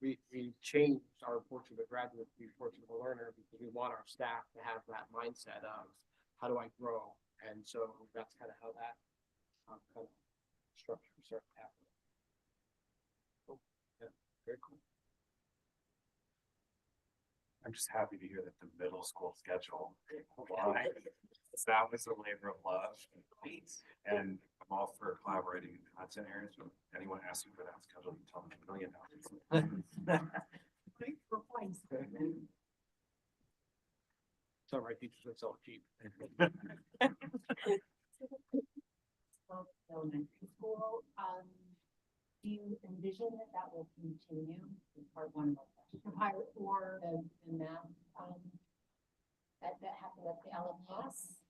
Speaker 3: we changed our approach of a graduate to be portrait of a learner because we want our staff to have that mindset of how do I grow? And so that's kind of how that kind of structure started happening. Cool. Yeah, very cool.
Speaker 10: I'm just happy to hear that the middle school schedule aligned. That was a labor of love. And I'm all for collaborating in content areas. So anyone asks you for that schedule, you tell them $1 million.
Speaker 6: Thanks for points.
Speaker 3: So our teachers would sell cheap.
Speaker 7: Elementary school, do you envision that will continue in part 1 of our
Speaker 6: The pilot for
Speaker 7: the math, that happened at the LMS?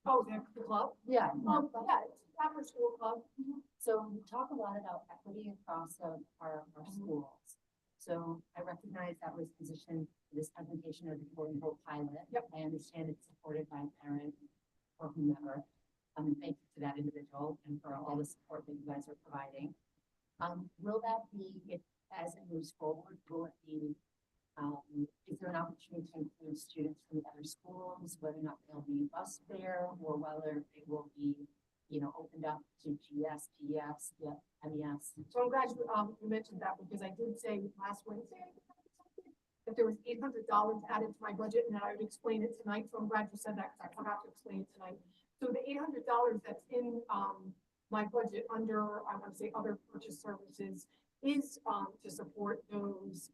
Speaker 6: the club.
Speaker 7: Yeah.
Speaker 6: Yeah, it's after school club.
Speaker 7: So we talk a lot about equity across our schools. So I recognize that was positioned for this presentation as a quote-unquote pilot.
Speaker 6: Yep.
Speaker 7: I understand it's supported by a parent or whomever. Thank you to that individual and for all the support that you guys are providing. Will that be, as it moves forward, will it be Is there an opportunity to include students from other schools, whether or not they'll be bused there, or whether they will be, opened up to GS, PES, MES?
Speaker 6: So I'm glad you mentioned that, because I did say last Wednesday, I think I said that there was $800 added to my budget, and that I would explain it tonight, so I'm glad you said that, because I forgot to explain it tonight. So the $800 that's in, my budget under, I want to say, other purchase services, is, to support those,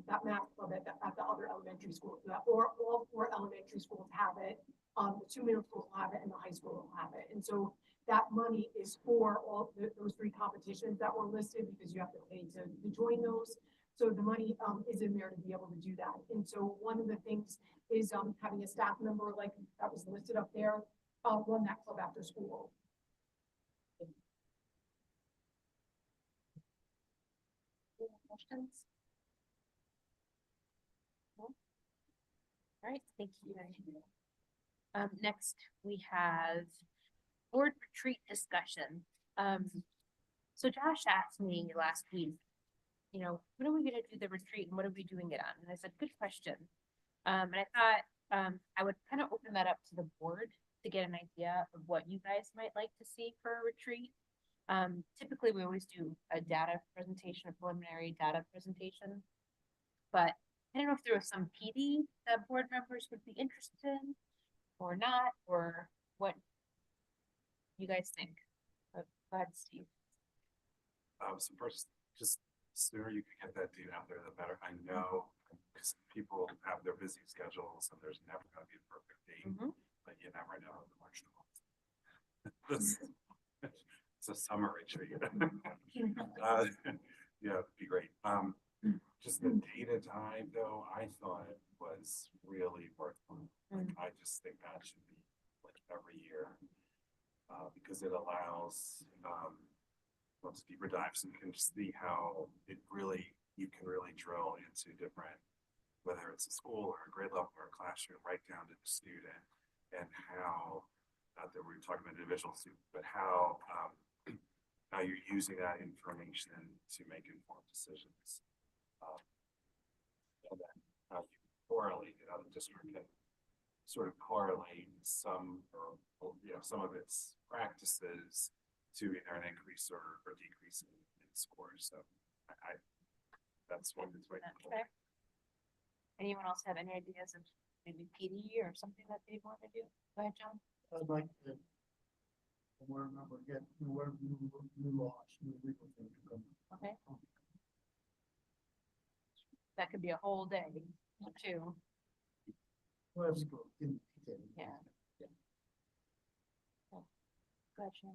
Speaker 6: that math club at the other elementary schools, or all 4 elementary schools have it. The 2 middle schools will have it, and the high school will have it, and so that money is for all those 3 competitions that were listed, because you have to pay to join those. So the money is in there to be able to do that. And so one of the things is having a staff member like that was listed up there run that club after school.
Speaker 1: Questions? No? All right, thank you. Next we have board retreat discussion. So Josh asked me last week, when are we gonna do the retreat and what are we doing it on? And I said, good question. And I thought I would kind of open that up to the board to get an idea of what you guys might like to see for a retreat. Typically we always do a data presentation, a preliminary data presentation, but I don't know if there was some PD that board members would be interested in or not, or what you guys think. Go ahead, Steve.
Speaker 10: So first, just sooner you can get that date out there, the better. I know, because people have their busy schedules and there's never gonna be a perfect date, but you never know the March 12th. It's a summer retreat. Yeah, it'd be great. Just the date and time though, I thought it was really worthwhile. Like, I just think that should be like every year. Because it allows, let's deeper dives and you can just see how you can really drill into different, whether it's a school or a grade level or a classroom, right down to the student, and how, not that we're talking about individual students, but how you're using that information to make informed decisions. And then how you correlate it, how the district can sort of correlate some of its practices to either an increase or decrease in scores. So that's one that's right.
Speaker 1: Okay. Anyone else have any ideas of maybe PD or something that they want to do? Go ahead, John.
Speaker 11: I'd like to, remember, get new laws, new legal things to come.
Speaker 1: Okay. That could be a whole day too.
Speaker 11: Well, let's go in detail.
Speaker 1: Yeah. Gotcha.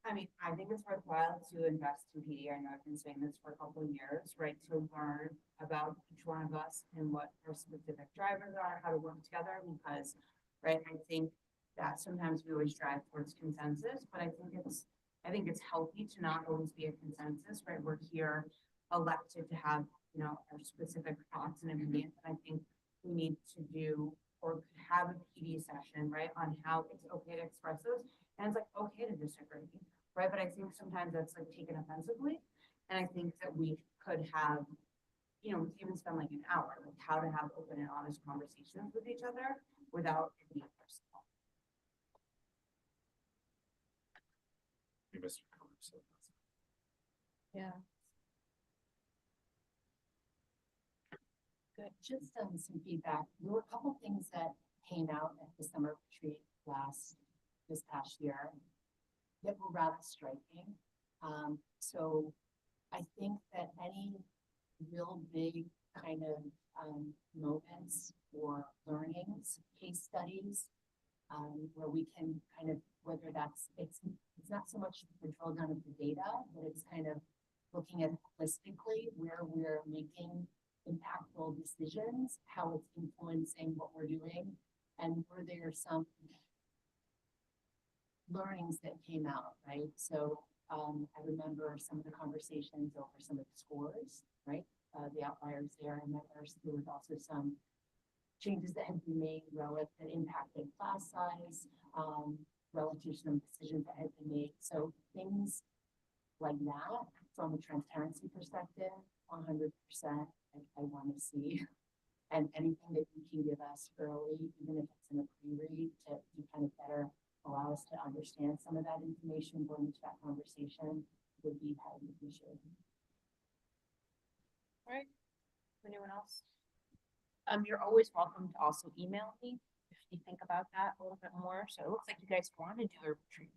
Speaker 12: I mean, I think it's worthwhile to invest in PD. I know I've been saying this for a couple of years, right? To learn about each one of us and what our specific drivers are, how to work together, because, right, I think that sometimes we always drive towards consensus, but I think it's healthy to not always be a consensus, right? We're here elected to have, our specific thoughts and opinions. And I think we need to do or have a PD session, right, on how it's okay to express those. And it's like, okay to disagree, right? But I think sometimes that's like taken offensively. And I think that we could have, even spend like an hour, like how to have open and honest conversations with each other without it being personal.
Speaker 10: You missed your comment, so
Speaker 1: Yeah.
Speaker 7: Good. Just some feedback. There were a couple things that came out at the summer retreat this past year that were rather striking. So I think that any real big kind of moments or learnings, case studies, where we can kind of, whether it's not so much the drill down of the data, but it's kind of looking at holistically where we're making impactful decisions, how it's influencing what we're doing, and were there some learnings that came out, right? So I remember some of the conversations over some of the scores, right? The outliers there, and then there was also some changes that had been made relative that impacted class size, relative to some decisions that had been made. So things like that, from a transparency perspective, 100%, I want to see And anything that you can give us early, even if it's in a pre-read, to kind of better allow us to understand some of that information going into that conversation would be highly appreciated.
Speaker 1: Right. Anyone else? You're always welcome to also email me if you think about that a little bit more. So it looks like you guys want to do a retreat.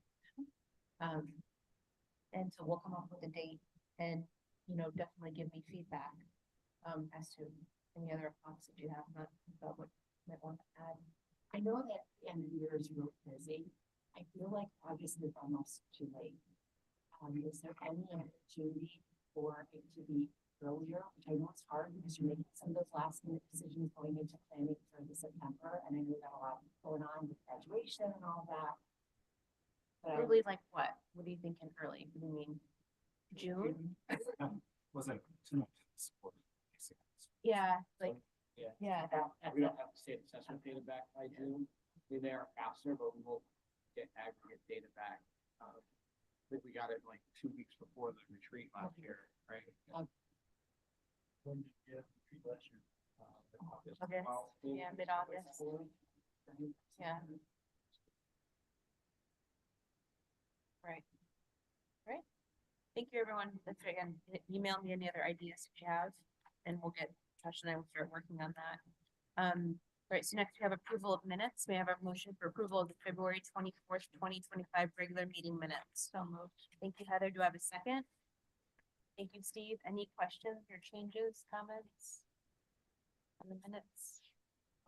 Speaker 1: And so we'll come up with a date and, you know, definitely give me feedback as to any other thoughts that you have about what you might want to add.
Speaker 7: I know that the end of the year is real busy. I feel like August is almost too late. Is there any opportunity for it to be earlier? Which I know it's hard because you're making some of those last minute decisions going into planning for the September, and I know we got a lot going on with graduation and all that. But
Speaker 1: Early, like what? What are you thinking early? What do you mean? June?
Speaker 10: Wasn't too much support.
Speaker 1: Yeah, like,
Speaker 3: Yeah.
Speaker 1: yeah, that,
Speaker 3: We don't have to state assessment data back by June. We're there faster, but we will get aggregate data back. I think we got it like 2 weeks before the retreat last year, right?
Speaker 11: When did you get retreat last year?
Speaker 3: August.
Speaker 1: August,
Speaker 3: Well,
Speaker 1: yeah, mid-August. Yeah. Right. Right. Thank you, everyone. That's right. Again, email me any other ideas that you have, and we'll get Josh and I will start working on that. Right. So next we have approval of minutes. We have a motion for approval of the February 24th, 2025 regular meeting minutes. So moved. Thank you, Heather. Do I have a second? Thank you, Steve. Any questions or changes, comments on the minutes?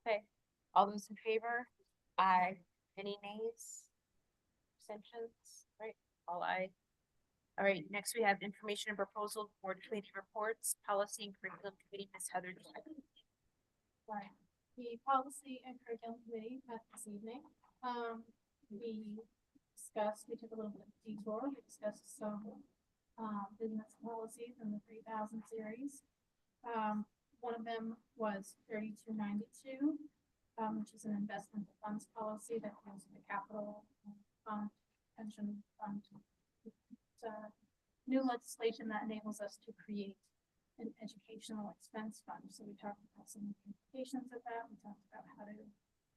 Speaker 1: Okay. All those in favor? Aye. Any nays? Abstentions? Right. All aye. All right. Next, we have information and proposal board committee reports, policy and curriculum committee. Ms. Heather.
Speaker 8: Right. The policy and curriculum committee met this evening. We took a little bit of a detour. We discussed some business policies in the 3000 series. One of them was 3292, which is an investment funds policy that deals with the capital fund, pension fund. New legislation that enables us to create an educational expense fund. So we talked about some of the implications of that. We talked about how to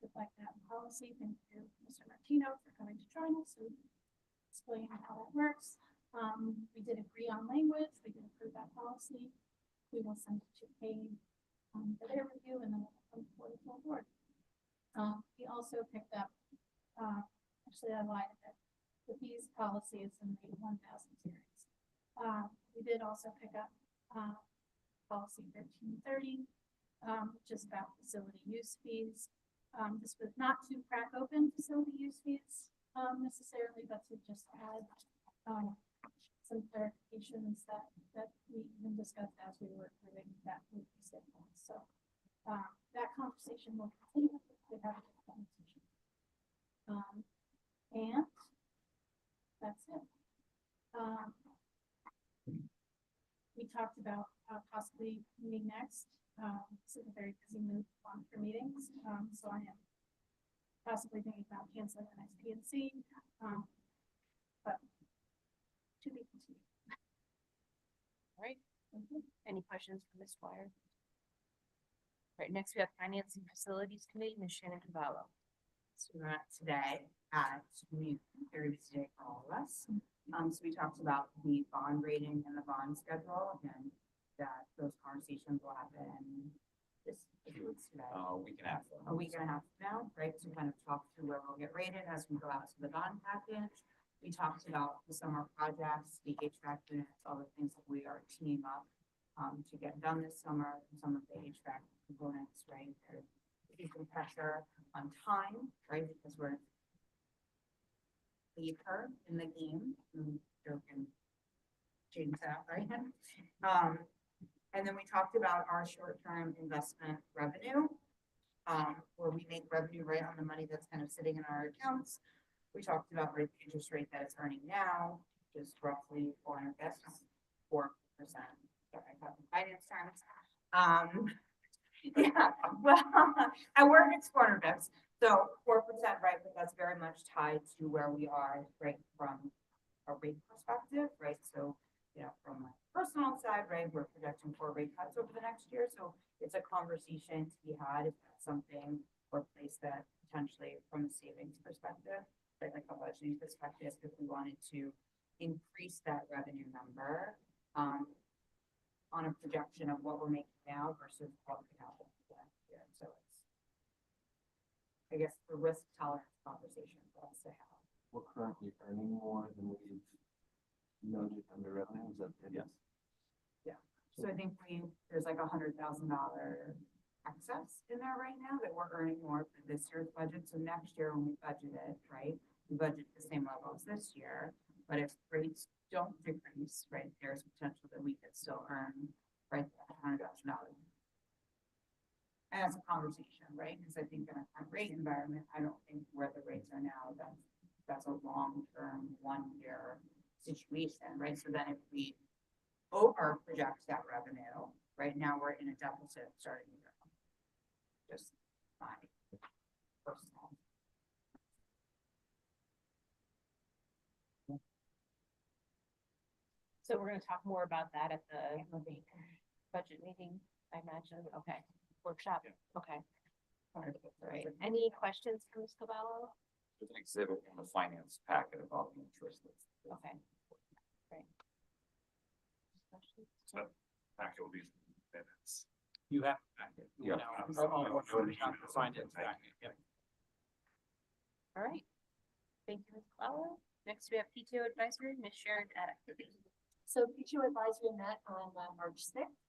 Speaker 8: reflect that in policy. Thank you, Mr. Martino, for coming to join us and explain how that works. We did agree on language. We did approve that policy. We will send it to Kane for their review, and then we'll come forward to the full board. We also picked up, actually I lied a bit, the fees policy is in the 1000 series. We did also pick up policy 1330, which is about facility use fees. This was not to crack open facility use fees necessarily, but to just add some clarifications that we even discussed as we were approving that with the stakeholders. So that conversation will continue. We have a conversation. And that's it. We talked about possibly meeting next. It's a very busy mood for meetings. So I am possibly thinking about canceling the next PNC. But to be continued.
Speaker 1: All right. Any questions for Ms. Dwyer? All right, next we have Finance and Facilities Committee, Ms. Shannon Cavallo.
Speaker 12: So we met today very busy day for all of us. So we talked about the bond rating and the bond schedule, and that those conversations will happen this week's today.
Speaker 2: A week and a half.
Speaker 12: A week and a half now, right? To kind of talk through where we'll get rated as we go out to the bond package. We talked about the summer projects, the HVAC units, all the things that we are teaming up to get done this summer. Some of the HVAC components, right? There's some pressure on time, right? Because we're leave her in the game. Joking. Change that, right? And then we talked about our short-term investment revenue, where we make revenue right on the money that's kind of sitting in our accounts. We talked about the interest rate that it's earning now, which is roughly 400 basis, 4%. Sorry, I got the finance terms. Yeah, well, I work at 400 basis, so 4%, right? But that's very much tied to where we are, right, from a rate perspective, right? So from my personal side, right, we're projecting 4 rate cuts over the next year, so it's a conversation to be had, if that's something or place that potentially from a savings perspective, right, like a budgeting perspective, if we wanted to increase that revenue number, on a projection of what we're making now versus what could happen next year, so it's, I guess, the risk tolerance conversation for us to have.
Speaker 9: We're currently earning more than we've noted under revenue, is that?
Speaker 2: Yes.
Speaker 12: So I think there's like $100,000 excess in there right now that we're earning more for this year's budget. So next year when we budget it, right, we budget the same level as this year. But if rates don't decrease, right, there's potential that we could still earn, right, $100,000. And that's a conversation, right? Because I think in a current rate environment, I don't think where the rates are now, that's a long-term, 1-year situation, right? So then if we over project that revenue, right now we're in a deficit starting the year. Just my personal.
Speaker 1: So we're gonna talk more about that at the budget meeting, I imagine, okay, workshop, okay. All right, any questions from Ms. Cavallo?
Speaker 13: There's an exhibit in the finance packet about the interest.
Speaker 1: Okay. Great. Questions?
Speaker 10: So packet will be minutes.
Speaker 3: You have. You
Speaker 10: Yeah.
Speaker 3: know, I'll work to find it back. Yep.
Speaker 1: All right. Thank you, Ms. Cavallo. Next, we have PTO advisory, Ms. Sharon Addick.
Speaker 7: So PTO advisory met on March 6th,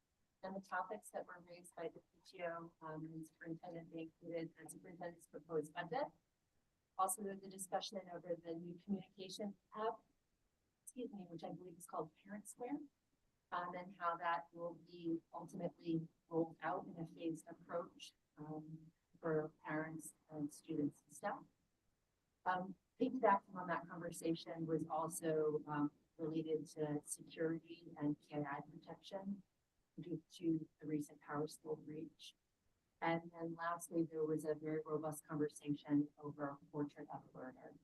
Speaker 7: and the topics that were raised by the PTO and superintendent, they included the superintendent's proposed budget. Also, there was a discussion over the new communication app, which I believe is called Parent Square, and how that will be ultimately rolled out in a phased approach for parents and students and staff. Piggybacking on that conversation was also related to security and PII protection due to the recent Power School breach. And then lastly, there was a very robust conversation over portrait of a learner.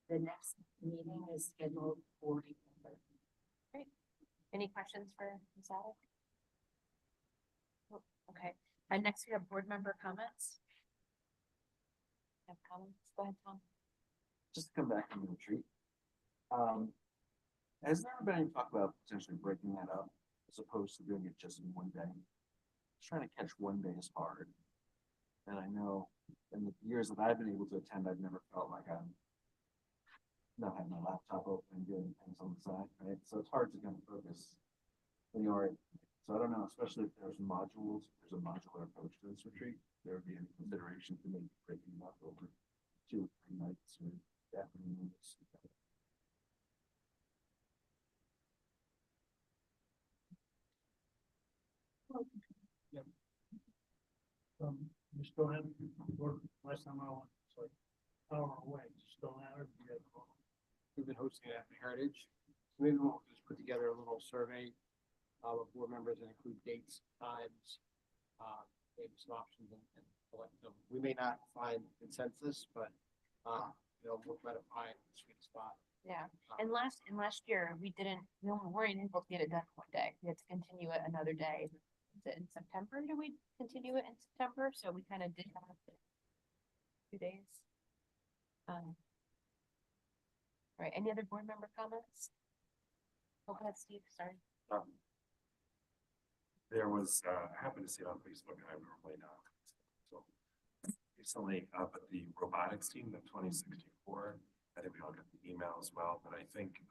Speaker 7: The next meeting is scheduled for April 3rd.
Speaker 1: Great. Any questions for Ms. Addick? Oh, okay, and next we have board member comments. Have comments? Go ahead, Tom.
Speaker 9: Just to come back from the retreat. Has there ever been any talk about potentially breaking that up as opposed to doing it just in one day? Just trying to catch one day is hard. And I know in the years that I've been able to attend, I've never felt like I'm not having my laptop open and doing things on the side, right? So it's hard to kind of focus when you are. So I don't know, especially if there's modules, if there's a modular approach to this retreat, there would be any consideration to maybe breaking it up over 2 or 3 nights or afternoons.
Speaker 11: You still have, work, last time I went, it's like hour away, you still have it, you have.
Speaker 3: We've been hosting it at Heritage. Maybe we'll just put together a little survey of board members and include dates, times, maybe some options and select them. We may not find consensus, but we'll try to find a sweet spot.
Speaker 1: Yeah, and last year, we weren't able to get it done one day. We had to continue it another day. Is it in September? Did we continue it in September? So we kind of did have 2 days. Right, any other board member comments? Go ahead, Steve, sorry.
Speaker 10: There was, I happened to see it on Facebook, and I normally not. So recently, but the robotics team, the 2064, I think we all got the email as well, but I think,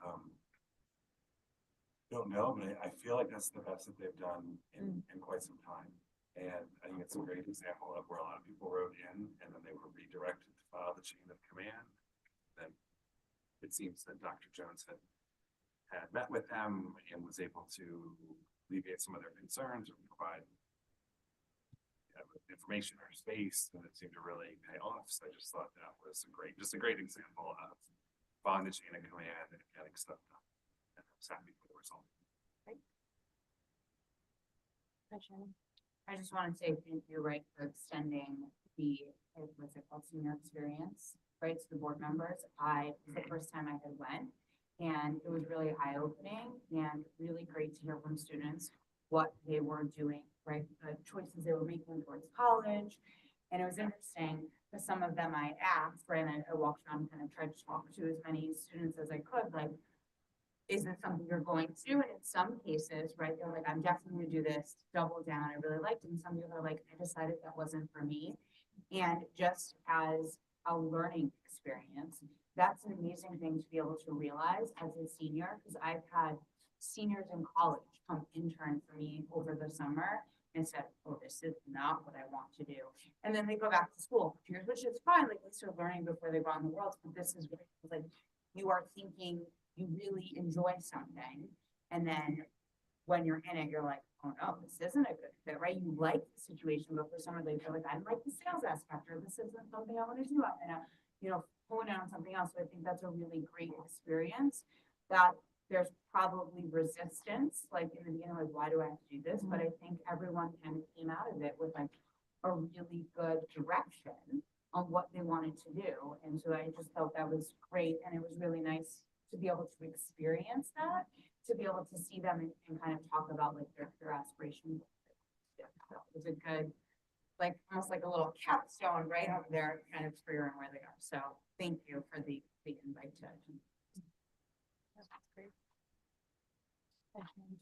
Speaker 10: don't know, but I feel like that's the best that they've done in quite some time. And I think it's a great example of where a lot of people wrote in and then they were redirected to file the chain of command. Then it seems that Dr. Jones had met with them and was able to alleviate some of their concerns or provide information or space, and it seemed to really pay off. So I just thought that was a great example of following the chain of command and getting stuff done. And I was happy with the result.
Speaker 12: I just want to say thank you, right, for extending the, what's it called, senior experience, right, to the board members. It was the first time I had went, And it was really eye-opening and really great to hear from students what they were doing, right? The choices they were making towards college. And it was interesting, because some of them I asked, right, and I walked around and kind of tried to talk to as many students as I could, like, is it something you're going to do? And in some cases, right, they're like, I'm definitely gonna do this, double down, I really liked it. And some people are like, I decided that wasn't for me. And just as a learning experience, that's an amazing thing to be able to realize as a senior, because I've had seniors in college come intern for me over the summer and said, oh, this is not what I want to do. And then they go back to school, which is fine, like, at least they're learning before they go out in the world, but this is like, you are thinking you really enjoy something, and then when you're in it, you're like, oh no, this isn't a good fit, right? You like the situation, but for some reason, they're like, I like the sales aspect, or this isn't something I want to do. I'm gonna, hone in on something else. So I think that's a really great experience that there's probably resistance, like in the beginning, like, why do I have to do this? But I think everyone kind of came out of it with like a really good direction on what they wanted to do. And so I just felt that was great. And it was really nice to be able to experience that, to be able to see them and kind of talk about like their aspirations. So it was a good, like, almost like a little capstone right over their kind of career and where they are. So thank you for the invite to.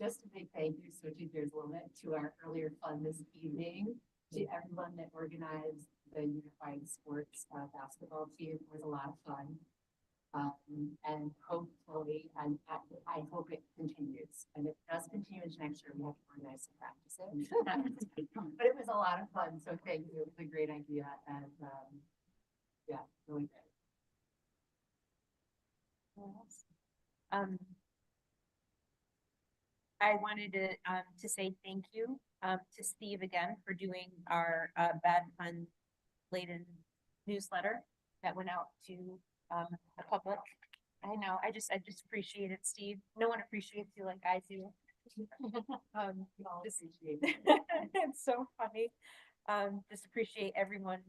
Speaker 7: Just a big thank you, switching gears a little bit, to our earlier fun this evening, to everyone that organized the unified sports basketball team. It was a lot of fun. And hopefully, and I hope it continues. And if it does continue into next year, we have to organize some practices. But it was a lot of fun, so thank you. It was a great idea, and yeah, really good.
Speaker 1: I wanted to say thank you to Steve again for doing our Bad Fun laden newsletter that went out to the public. I know, I just appreciate it, Steve. No one appreciates you like I do. It's so funny. Just appreciate everyone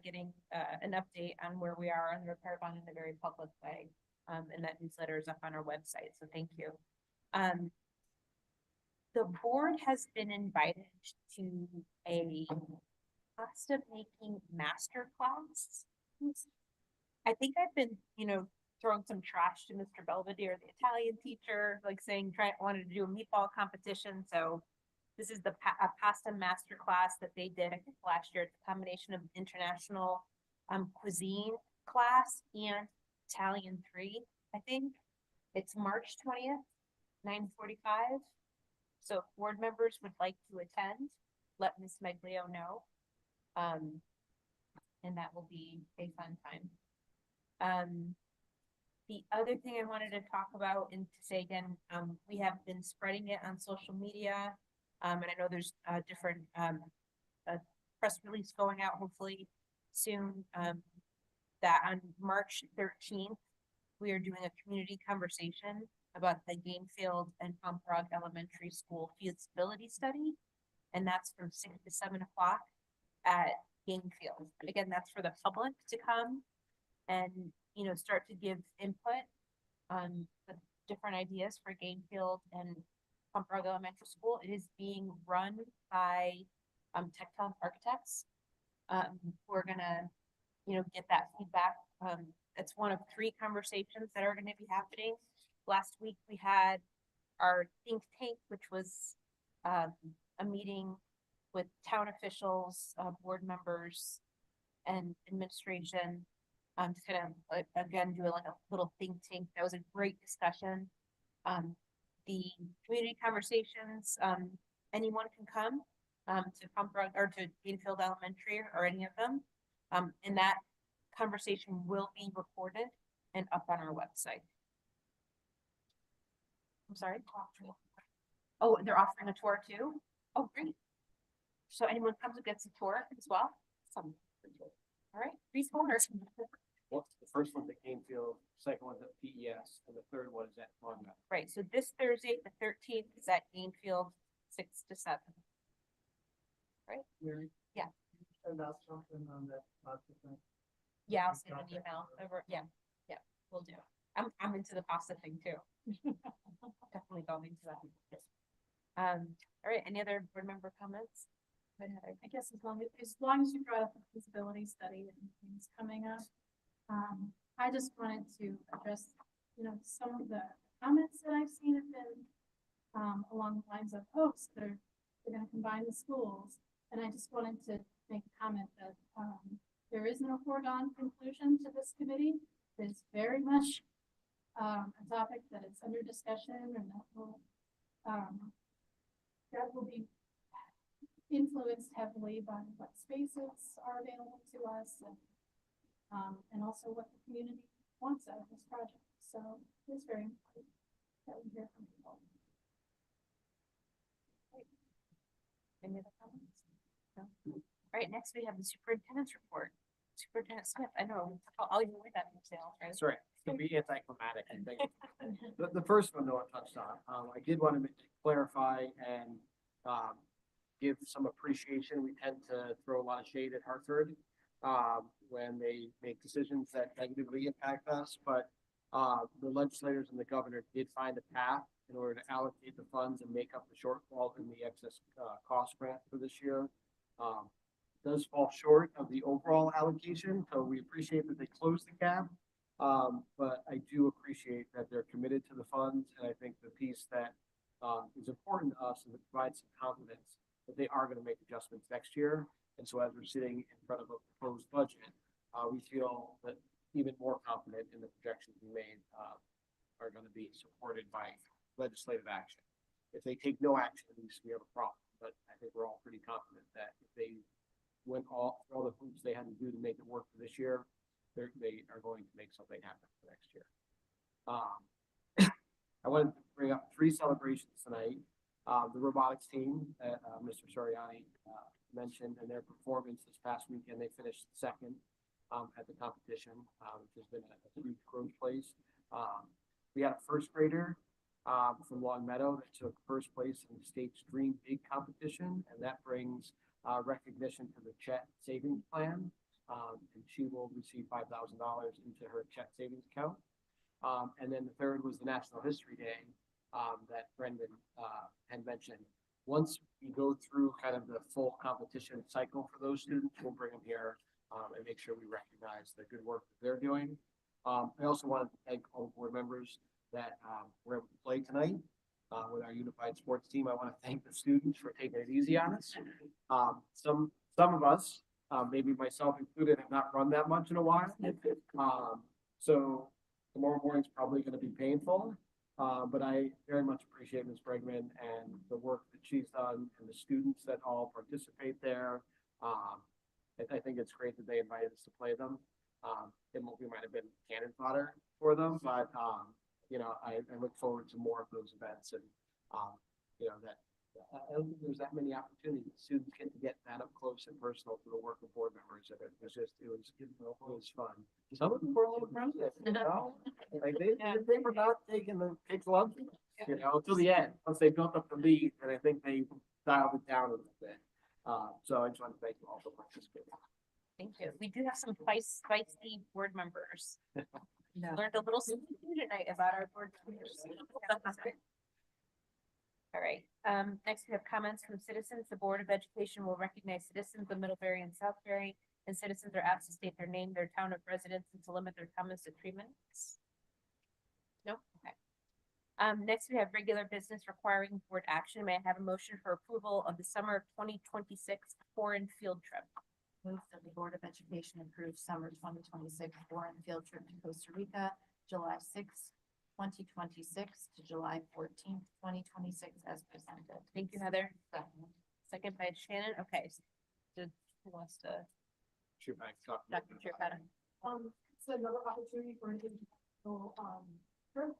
Speaker 1: getting an update on where we are on the repair bond in a very public way. And that newsletter is up on our website, so thank you. The board has been invited to a pasta making masterclass. I think I've been, throwing some trash to Mr. Belvedere, the Italian teacher, like saying, wanted to do a meatball competition. So this is a pasta masterclass that they did, I think, last year. It's a combination of international cuisine class and Italian 3, I think. It's March 20th, 9:45. So if board members would like to attend, let Ms. Meglio know. And that will be a fun time. The other thing I wanted to talk about and to say again, we have been spreading it on social media. And I know there's a different a press release going out hopefully soon, that on March 13th, we are doing a community conversation about the Gainfield and Pomprog Elementary School feasibility study. And that's from 6 to 7 o'clock at Gainfield. Again, that's for the public to come and, start to give input on the different ideas for Gainfield and Pomprog Elementary School. It is being run by Tecton Architects. We're gonna, get that feedback. It's one of 3 conversations that are gonna be happening. Last week we had our think tank, which was a meeting with town officials, board members, and administration. To kind of again do like a little think tank. That was a great discussion. The community conversations, anyone can come to Pomprog or to Gainfield Elementary or any of them. And that conversation will be recorded and up on our website. I'm sorry. Oh, they're offering a tour too? Oh, great. So anyone comes and gets a tour as well? All right, 3 corners.
Speaker 3: Well, the first one's at Gainfield, second one's at PES, and the third one is at Monmouth.
Speaker 1: Right, so this Thursday, the 13th, is at Gainfield, 6 to 7. Right?
Speaker 11: Mary?
Speaker 1: Yeah.
Speaker 11: Send out something on that.
Speaker 1: Yeah, I'll send an email over. Yeah, we'll do. I'm I'm into the pasta thing too. Definitely going into that. All right, any other board member comments? Go ahead, Heather.
Speaker 8: I guess as long as you brought up the feasibility study and things coming up, I just wanted to address, some of the comments that I've seen have been along the lines of, oh, so they're gonna combine the schools. And I just wanted to make a comment that there is no foregone conclusion to this committee. It's very much a topic that is under discussion and that will be influenced heavily by what spaces are available to us and also what the community wants out of this project. So it's very important that we hear from people.
Speaker 1: Any other comments? No? All right, next we have the superintendent's report. Superintendent Smith, I know, I'll even wait that detail, right?
Speaker 3: Sorry, it's gonna be anticlimactic, I think. The first one, though, I touched on, I did want to clarify and, give some appreciation. We tend to throw a lot of shade at Hartford, when they make decisions that negatively impact us, but, the legislators and the governor did find a path in order to allocate the funds and make up the shortfall in the excess, cost grant for this year. Does fall short of the overall allocation, so we appreciate that they closed the gap. But I do appreciate that they're committed to the funds, and I think the piece that is important to us is it provides some confidence that they are gonna make adjustments next year. And so as we're sitting in front of a proposed budget, we feel that even more confident in the projections we made are gonna be supported by legislative action. If they take no action, at least we have a problem, but I think we're all pretty confident that if they went all the hoops they had to do to make it work for this year, they are going to make something happen for next year. I wanted to bring up 3 celebrations tonight. The robotics team that Mr. Soriani mentioned, and their performance this past weekend, they finished second at the competition, which has been a huge growth place. We had a first grader from Long Meadow that took first place in the state's Dream Big competition, and that brings recognition to the Chet Savings Plan, and she will receive $5,000 into her Chet Savings account. And then the third was the National History Day that Brendan had mentioned. Once we go through kind of the full competition cycle for those students, we'll bring them here and make sure we recognize the good work that they're doing. I also wanted to thank all the board members that were able to play tonight with our unified sports team. I want to thank the students for taking it easy on us. Some of us, maybe myself included, have not run that much in a while. So tomorrow morning's probably going to be painful. But I very much appreciate Ms. Bregman and the work that she's done and the students that all participate there. I think it's great that they invited us to play them. We might have been cannon fodder for them, but I look forward to more of those events and that I don't think there's that many opportunities. Students get to get that up close and personal to the work of board members. And it was fun. Some of them were a little aggressive, like they were not taking the kids lunch, until the end. Once they built up the lead, and I think they dialed it down a little bit. So I just want to thank you all for participating.
Speaker 1: Thank you. We do have some feisty board members. Learned a little something tonight about our board members. All right, next we have comments from citizens. The Board of Education will recognize citizens of Middlebury and Southbury, and citizens are asked to state their name, their town of residence, and to limit their comments to 3 minutes. No? Okay. Next we have regular business requiring board action. May I have a motion for approval of the summer of 2026 foreign field trip?
Speaker 7: Move that the Board of Education approve summer 2026 foreign field trip to Costa Rica, July 6th, 2026 to July 14th, 2026 as presented.
Speaker 1: Thank you, Heather.
Speaker 7: Second.
Speaker 1: Second by Shannon. Okay. Who wants to? Dr. Chirpata.
Speaker 6: It's another opportunity for an international trip,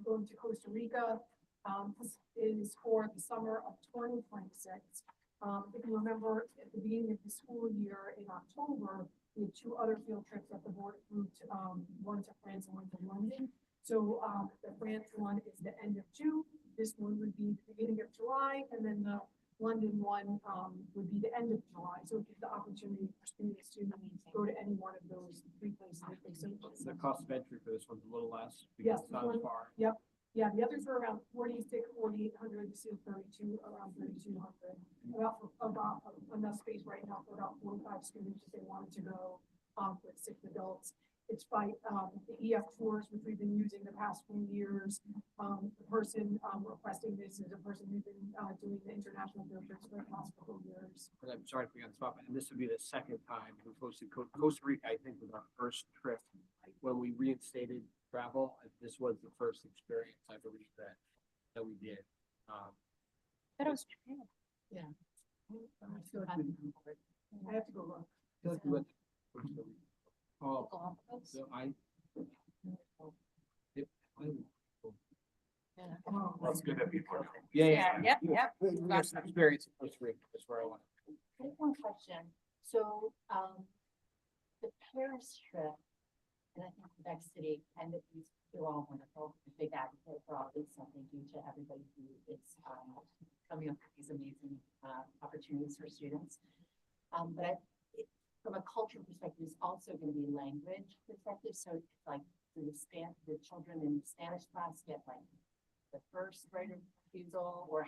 Speaker 6: going to Costa Rica. This is for the summer of 2026. If you remember, at the beginning of the school year in October, we had 2 other field trips that the board approved, one to France and one to London. So the France one is the end of June. This one would be the beginning of July, and then the London one, would be the end of July, so it gives the opportunity for students to go to any one of those three places if they so choose.
Speaker 3: The cost of entry for this one's a little less
Speaker 6: Yes,
Speaker 3: because it's not as
Speaker 6: one-
Speaker 3: far.
Speaker 6: Yep, yeah, the others are around 4,800, this is 32, around 3,200. About enough space right now for about 45 students if they wanted to go, with 6 adults. It's by, the EF tours, which we've been using the past few years. The person, requesting this is a person who's been, doing the international field trips for the past couple of years.
Speaker 3: And I'm sorry to be on the spot, and this would be the second time we've hosted Costa Rica, I think was our first trip. When we reinstated travel, this was the first experience, I believe, that we did.
Speaker 1: That was Japan.
Speaker 3: I feel like we,
Speaker 6: I have to go look.
Speaker 3: I feel like we went to Costa Rica. Oh, so
Speaker 10: That's good that people are.
Speaker 3: yeah.
Speaker 1: Yep.
Speaker 3: We got some experience in Costa Rica, that's where I want.
Speaker 7: I have one question. So, the Paris trip, and I think Quebec City, and they're all wonderful, a big advocate for all this, so thank you to everybody who is, coming up with these amazing, opportunities for students. But from a cultural perspective, it's also going to be language perspective, so it's like the children in Spanish class get like the first right of refusal, or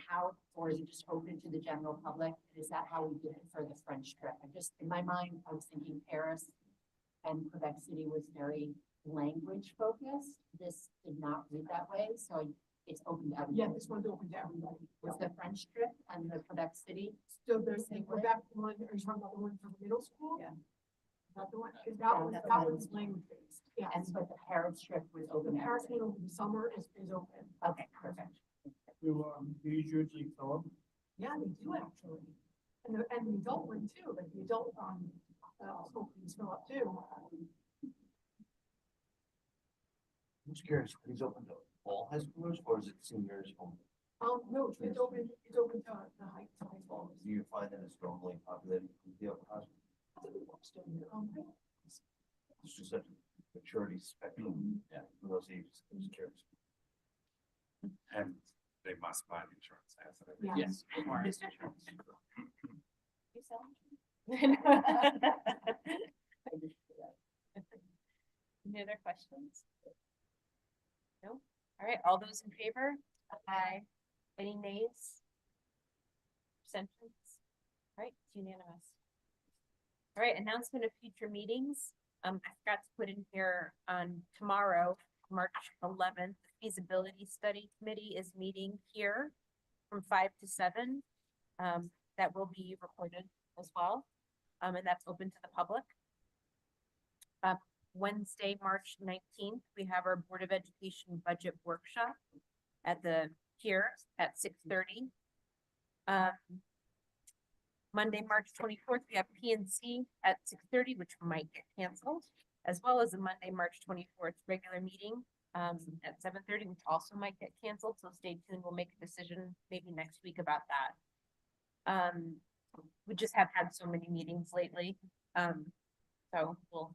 Speaker 7: is it just open to the general public? Is that how we did it for the French trip? In my mind, I was thinking Paris and Quebec City was very language focused. This did not read that way, so it's open to everybody.
Speaker 6: Yeah, this one's open to everybody.
Speaker 7: Was the French trip and the Quebec City?
Speaker 6: So there's the Quebec one, are you talking about the one from middle school?
Speaker 7: Yeah.
Speaker 6: Not the one, because
Speaker 7: Yeah,
Speaker 6: that one's language based, yes.
Speaker 7: And but the Paris trip was open.
Speaker 6: The
Speaker 7: to
Speaker 6: Paris
Speaker 7: everybody.
Speaker 6: one over the summer is open.
Speaker 7: Okay, perfect.
Speaker 11: Do you usually fill them?
Speaker 6: Yeah, they do actually. And the adult one too, like the adult, openings fill up too.
Speaker 9: I'm just curious, are these open to all high schoolers or is it seniors only?
Speaker 6: No, it's open to the high school.
Speaker 9: Do you find that it's strongly populated with the upper high school?
Speaker 6: That's a good question.
Speaker 9: It's just such a maturity spectrum, yeah, for those ages, I'm just curious.
Speaker 10: And they must buy the insurance. That's it.
Speaker 6: Yeah.
Speaker 3: Yes.
Speaker 1: You sell? Any other questions? No? All right, all those in favor? Aye. Any nays? Abstentions? All right, it's unanimous. All right, announcement of future meetings. I forgot to put in here on tomorrow, March 11th, the feasibility study committee is meeting here from 5 to 7. That will be recorded as well. And that's open to the public. Wednesday, March 19th, we have our Board of Education budget workshop at here at 6:30. Monday, March 24th, we have PNC at 6:30, which might get canceled, as well as a Monday, March 24th regular meeting at 7:30, which also might get canceled. So stay tuned. We'll make a decision maybe next week about that. We just have had so many meetings lately. So we'll,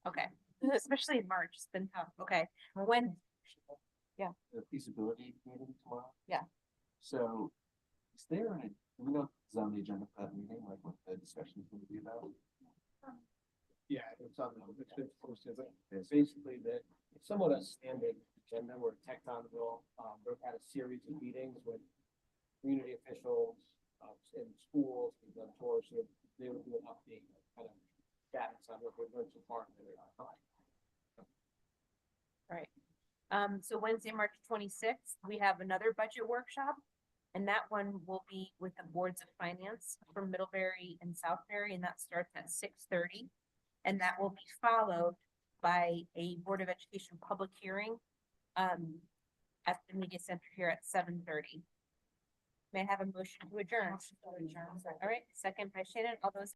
Speaker 1: okay, especially in March, it's been tough. Okay, when,
Speaker 9: The feasibility meeting tomorrow?
Speaker 1: Yeah.
Speaker 9: So, is there do we know what's on the agenda for that meeting, like what the discussion is going to be about?
Speaker 3: Yeah, it's on it's been posted, but it's basically it's somewhat a standard agenda where Tectonville, they've had a series of meetings with community officials, in schools, we've done tours, so they would do an update, kind of status on what we've learned so far.
Speaker 1: right. So Wednesday, March 26th, we have another budget workshop. And that one will be with the boards of finance from Middlebury and Southbury, and that starts at 6:30. And that will be followed by a Board of Education public hearing at the media center here at 7:30. May I have a motion to adjourn? All right, second by Shannon, all those